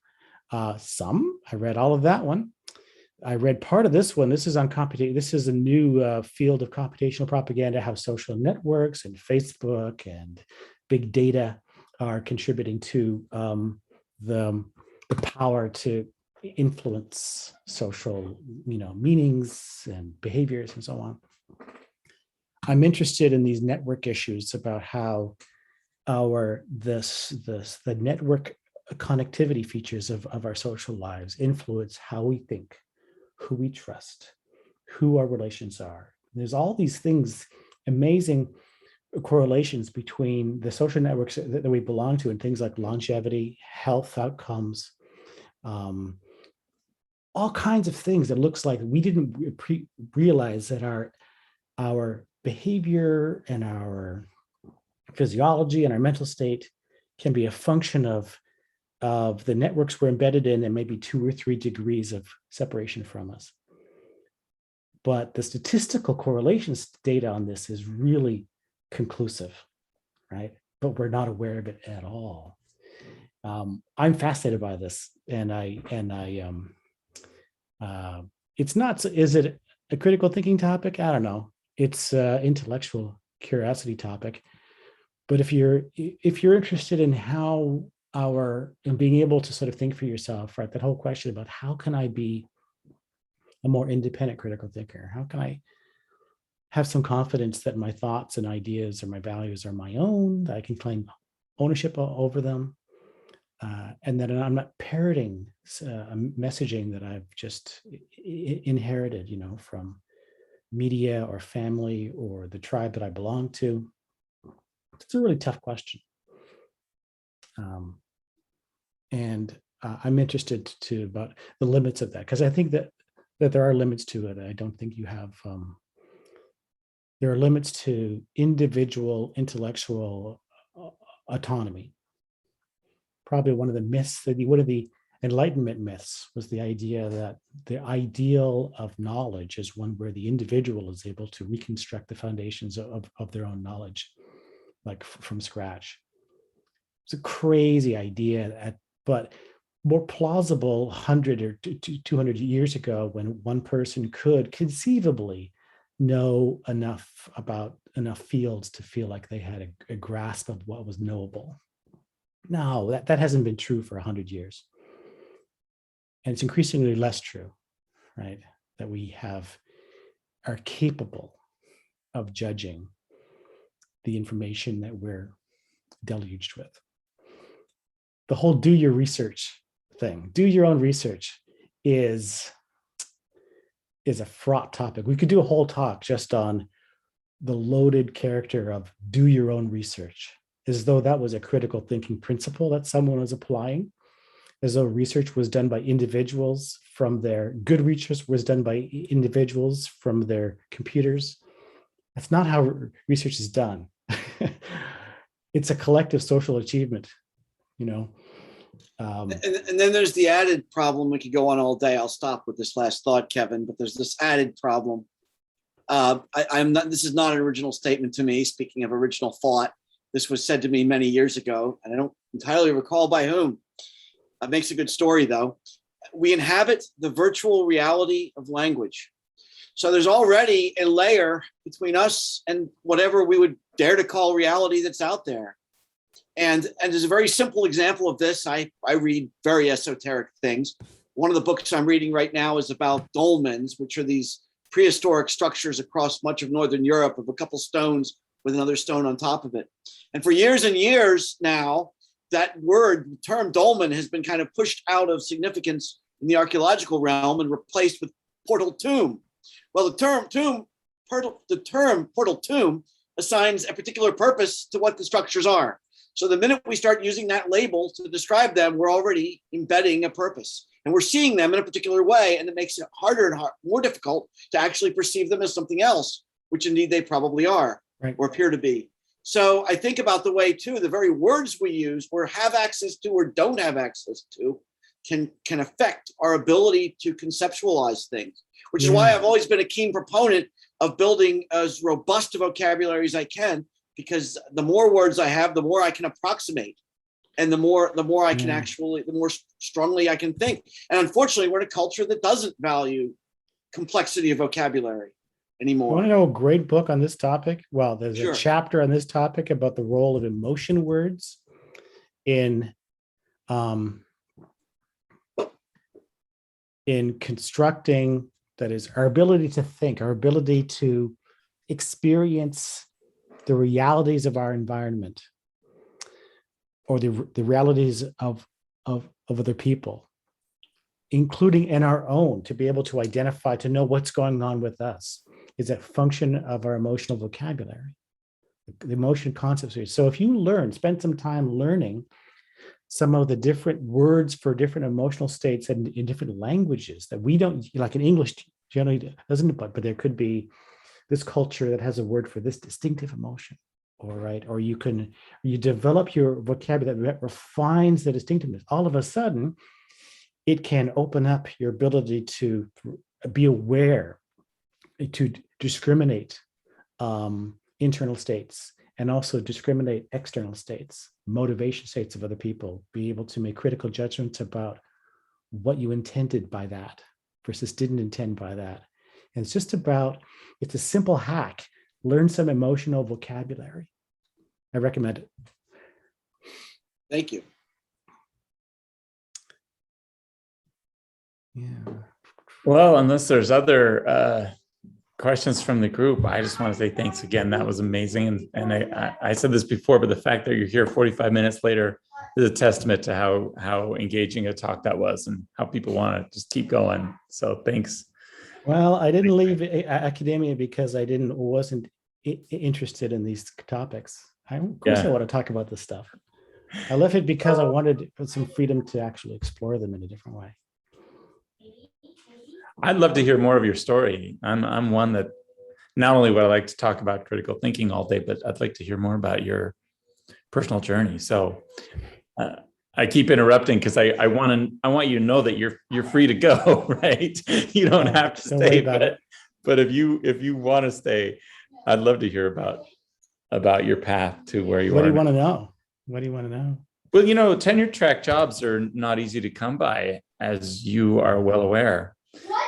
Some, I read all of that one. I read part of this one. This is on computation. This is a new field of computational propaganda, how social networks and Facebook and big data are contributing to the power to influence social, meanings and behaviors and so on. I'm interested in these network issues about how the network connectivity features of our social lives influence how we think, who we trust, who our relations are. There's all these things, amazing correlations between the social networks that we belong to and things like longevity, health outcomes, all kinds of things that looks like we didn't realize that our behavior and our physiology and our mental state can be a function of the networks we're embedded in, and maybe 2 or 3 degrees of separation from us. But the statistical correlations data on this is really conclusive, right? But we're not aware of it at all. I'm fascinated by this, and it's not. Is it a critical thinking topic? I don't know. It's an intellectual curiosity topic. But if you're interested in how and being able to sort of think for yourself, right? That whole question about how can I be a more independent critical thinker? How can I have some confidence that my thoughts and ideas or my values are my own, that I can claim ownership over them, and that I'm not parroting a messaging that I've just inherited, from media or family or the tribe that I belong to? It's a really tough question. And I'm interested about the limits of that, because I think that there are limits to it. I don't think you have, there are limits to individual intellectual autonomy. Probably one of the myths, one of the Enlightenment myths was the idea that the ideal of knowledge is one where the individual is able to reconstruct the foundations of their own knowledge, like from scratch. It's a crazy idea, but more plausible 100 or 200 years ago, when one person could conceivably know enough about enough fields to feel like they had a grasp of what was knowable. No, that hasn't been true for 100 years. And it's increasingly less true, right? That we are capable of judging the information that we're deluged with. The whole do your research thing, do your own research, is a fraught topic. We could do a whole talk just on the loaded character of do your own research, as though that was a critical thinking principle that someone was applying, as though research was done by individuals from their, good research was done by individuals from their computers. That's not how research is done. It's a collective social achievement, you know. And then there's the added problem. We could go on all day. I'll stop with this last thought, Kevin, but there's this added problem. This is not an original statement to me. Speaking of original thought, this was said to me many years ago, and I don't entirely recall by whom. It makes a good story, though. We inhabit the virtual reality of language. So there's already a layer between us and whatever we would dare to call reality that's out there. And there's a very simple example of this. I read very esoteric things. One of the books I'm reading right now is about dolmens, which are these prehistoric structures across much of Northern Europe of a couple stones with another stone on top of it. And for years and years now, that word, the term dolmen, has been kind of pushed out of significance in the archaeological realm and replaced with portal tomb. Well, the term portal tomb assigns a particular purpose to what the structures are. So the minute we start using that label to describe them, we're already embedding a purpose. And we're seeing them in a particular way, and it makes it harder and more difficult to actually perceive them as something else, which indeed they probably are, right, or appear to be. So I think about the way, too, the very words we use, or have access to or don't have access to, can affect our ability to conceptualize things, which is why I've always been a keen proponent of building as robust a vocabulary as I can, because the more words I have, the more I can approximate, and the more I can actually, the more strongly I can think. And unfortunately, we're in a culture that doesn't value complexity of vocabulary anymore. You want to know a great book on this topic? Well, there's a chapter on this topic about the role of emotion words in constructing, that is, our ability to think, our ability to experience the realities of our environment, or the realities of other people, including in our own, to be able to identify, to know what's going on with us, is a function of our emotional vocabulary, the emotion concepts. So if you spend some time learning some of the different words for different emotional states and in different languages that we don't, like in English generally doesn't, but there could be this culture that has a word for this distinctive emotion, or you develop your vocabulary that refines the distinctiveness. All of a sudden, it can open up your ability to be aware, to discriminate internal states, and also discriminate external states, motivation states of other people, be able to make critical judgments about what you intended by that versus didn't intend by that. And it's a simple hack. Learn some emotional vocabulary. I recommend it. Thank you. Yeah. Well, unless there's other questions from the group, I just want to say thanks again. That was amazing. And I said this before, but the fact that you're here 45 minutes later is a testament to how engaging a talk that was and how people want to just keep going. So thanks. Well, I didn't leave academia because I wasn't interested in these topics. Of course, I want to talk about this stuff. I left it because I wanted some freedom to actually explore them in a different way. I'd love to hear more of your story. I'm one that not only would I like to talk about critical thinking all day, but I'd like to hear more about your personal journey. So I keep interrupting because I want you to know that you're free to go, right? You don't have to Don't worry stay, about it. but if you want to stay, I'd love to hear about your path to where you What are. do you want to know? What do you want to know? Well, tenure track jobs are not easy to come by, as you are well aware.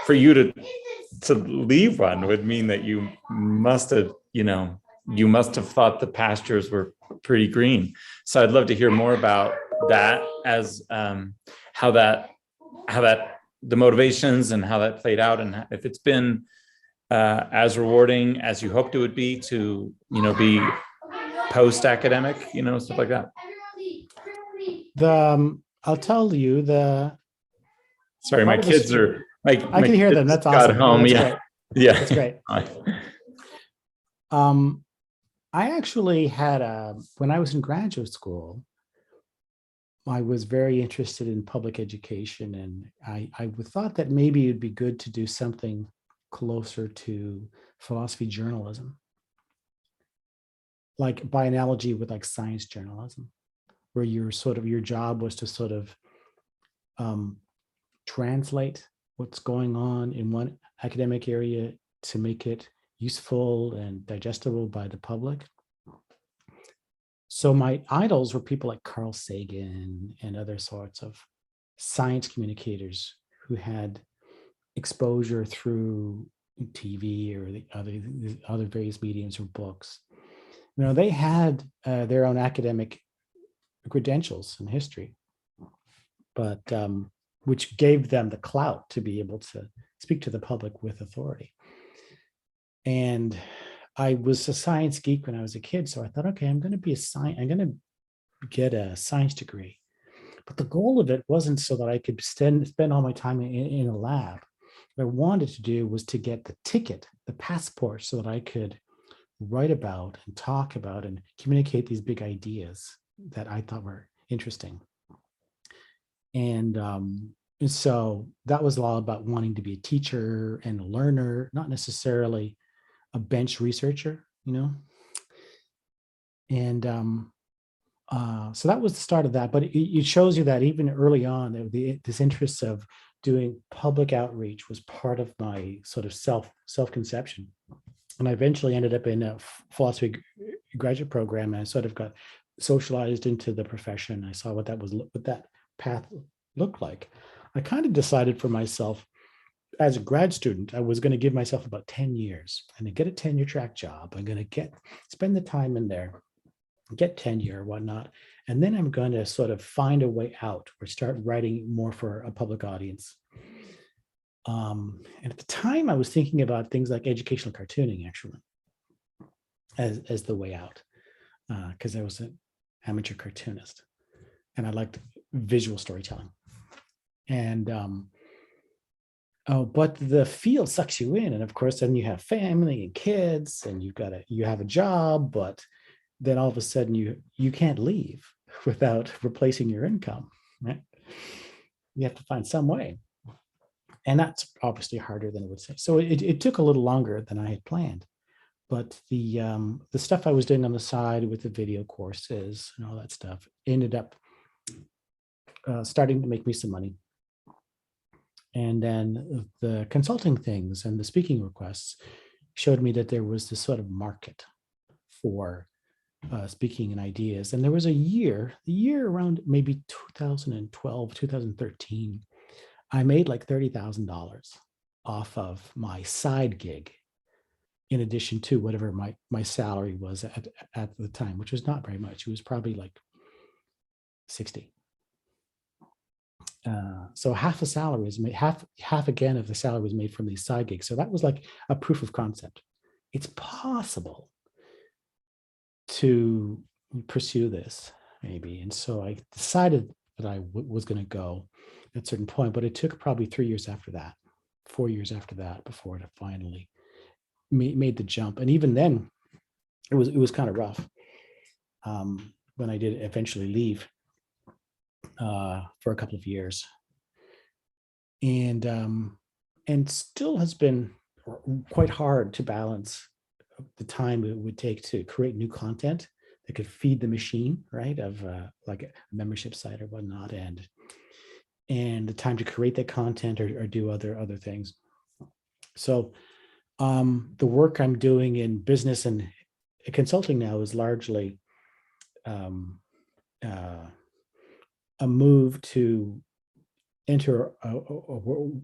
For you to leave one would mean that you must have, you must have thought the pastures were pretty green. So I'd love to hear more about that, as how that the motivations and how that played out, and if it's been as rewarding as you hoped it would be to be post-academic, stuff like that. I'll tell you Sorry, my kids are. I can hear them. That's awesome. Got home. That's Yeah, great. yeah, That's great. I actually had when I was in graduate school, I was very interested in public education, and I thought that maybe it'd be good to do something closer to philosophy journalism, like by analogy with like science journalism, where your job was to sort of translate what's going on in one academic area to make it useful and digestible by the public. So my idols were people like Carl Sagan and other sorts of science communicators who had exposure through TV or the other various mediums or books. They had their own academic credentials in history, but which gave them the clout to be able to speak to the public with authority. And I was a science geek when I was a kid, so I thought, okay, I'm going to get a science degree. But the goal of it wasn't so that I could spend all my time in a lab. What I wanted to do was to get the ticket, the passport, so that I could write about and talk about and communicate these big ideas that I thought were interesting. And so that was all about wanting to be a teacher and a learner, not necessarily a bench researcher, And so that was the start of that. But it shows you that even early on, this interest of doing public outreach was part of my sort of self-conception. And I eventually ended up in a philosophy graduate program, and I sort of got socialized into the profession. I saw what that path looked like. I kind of decided for myself as a grad student, I was going to give myself about 10 years and then get a tenure track job. I'm going to spend the time in there, get tenure or whatnot. And then I'm going to sort of find a way out or start writing more for a public audience. And at the time I was thinking about things like educational cartooning, actually, as the way out, because I was an amateur cartoonist and I liked visual storytelling. And but the field sucks you in, and of course, then you have family and kids, and you have a job, but then all of a sudden you can't leave without replacing your income, right? You have to find some way, and that's obviously harder than it would say. So it took a little longer than I had planned, but the stuff I was doing on the side with the video courses and all that stuff ended up starting to make me some money. And then the consulting things and the speaking requests showed me that there was this sort of market for speaking and ideas. And there was the year around maybe 2012, 2013, I made like $30,000 off of my side gig, in addition to whatever my salary was at the time, which was not very much. It was probably like 60. So half a salary was made, half again of the salary was made from these side gigs. So that was like a proof of concept. It's possible to pursue this, maybe. And so I decided that I was going to go at a certain point, but it took probably 4 years after that, before it finally made the jump. And even then, it was kind of rough when I did eventually leave for a couple of years, and still has been quite hard to balance the time it would take to create new content that could feed the machine, right, of like a membership site or whatnot, and the time to create that content or do other things. So the work I'm doing in business and consulting now is largely a move to enter a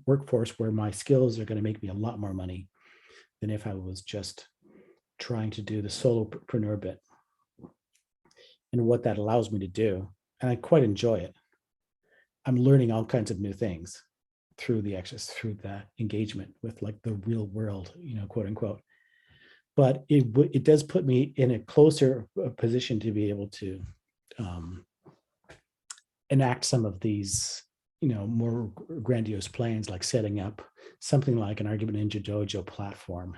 workforce where my skills are going to make me a lot more money than if I was just trying to do the solopreneur bit. And what that allows me to do, and I quite enjoy it. I'm learning all kinds of new things through the engagement with like the real world, quote unquote. But it does put me in a closer position to be able to enact some of these, more grandiose plans, like setting up something like an Argumentation Dojo platform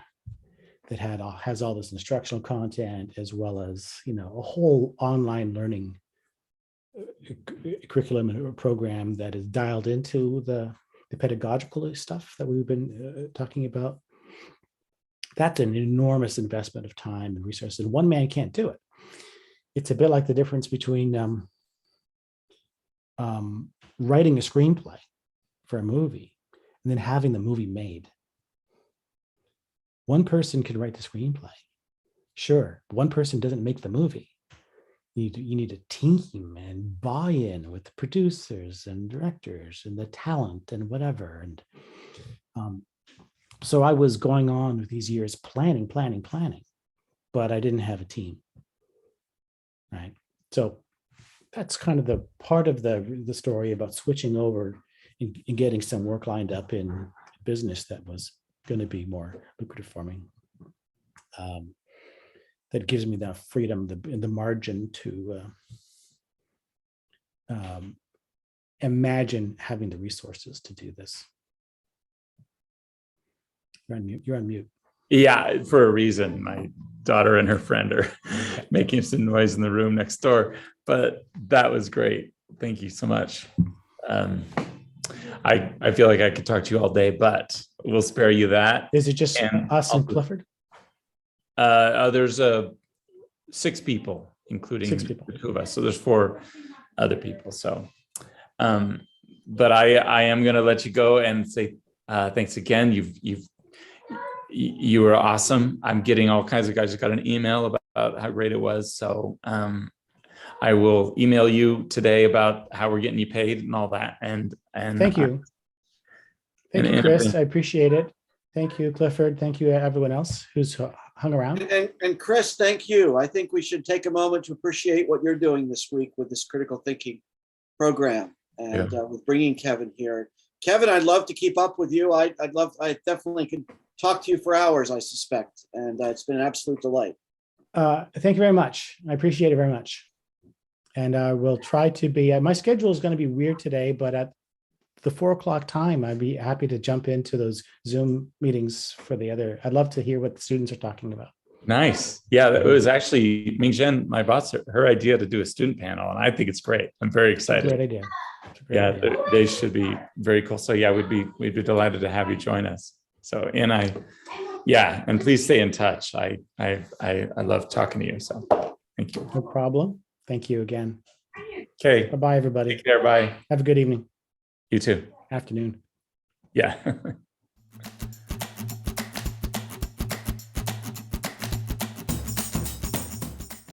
that has all this instructional content, as well as, a whole online learning curriculum and program that is dialed into the pedagogical stuff that we've been talking about. That's an enormous investment of time and resources. And one man can't do it. It's a bit like the difference between writing a screenplay for a movie and then having the movie made. One person can write the screenplay. Sure, one person doesn't make the movie. You need a team and buy-in with the producers and directors and the talent and whatever. And so I was going on with these years planning, but I didn't have a team, right? So that's kind of the part of the story about switching over and getting some work lined up in business that was going to be more lucrative for me. That gives me the freedom, the margin to imagine having the resources to do this. You're on mute. Yeah, for a reason. My daughter and her friend are making some noise in the room next door, but that was great. Thank you so much. I feel like I could talk to you all day, but we'll spare you that. Is it just us and Clifford? There's 6 people, including 6 people. the 2 of us. So there's 4 other people. So, but I am going to let you go and say thanks again. You were awesome. I'm getting all kinds of guys. Just got an email about how great it was. So I will email you today about how we're getting you paid and all that. And thank you. Thank you, Chris. I appreciate it. Thank you, Clifford. Thank you, everyone else who's hung around. And Chris, thank you. I think we should take a moment to appreciate what you're doing this week with this critical thinking program and with bringing Kevin here. Kevin, I'd love to keep up with you. I definitely could talk to you for hours, I suspect. And it's been an absolute delight. Thank you very much. I appreciate it very much. And I will try to be, my schedule is going to be weird today, but at the 4 o'clock time, I'd be happy to jump into those Zoom meetings for the other. I'd love to hear what the students are talking about. Nice. Yeah, it was actually Ming-Zhen, my boss, her idea to do a student panel. And I think it's great. I'm very excited. Great idea. Yeah, they should be very cool. So yeah, we'd be delighted to have you join us. So, and please stay in touch. I love talking to you. So thank you. No problem. Thank you again. Okay. Bye-bye, everybody. Take care. Bye. Have a good evening. You too. Afternoon. Yeah.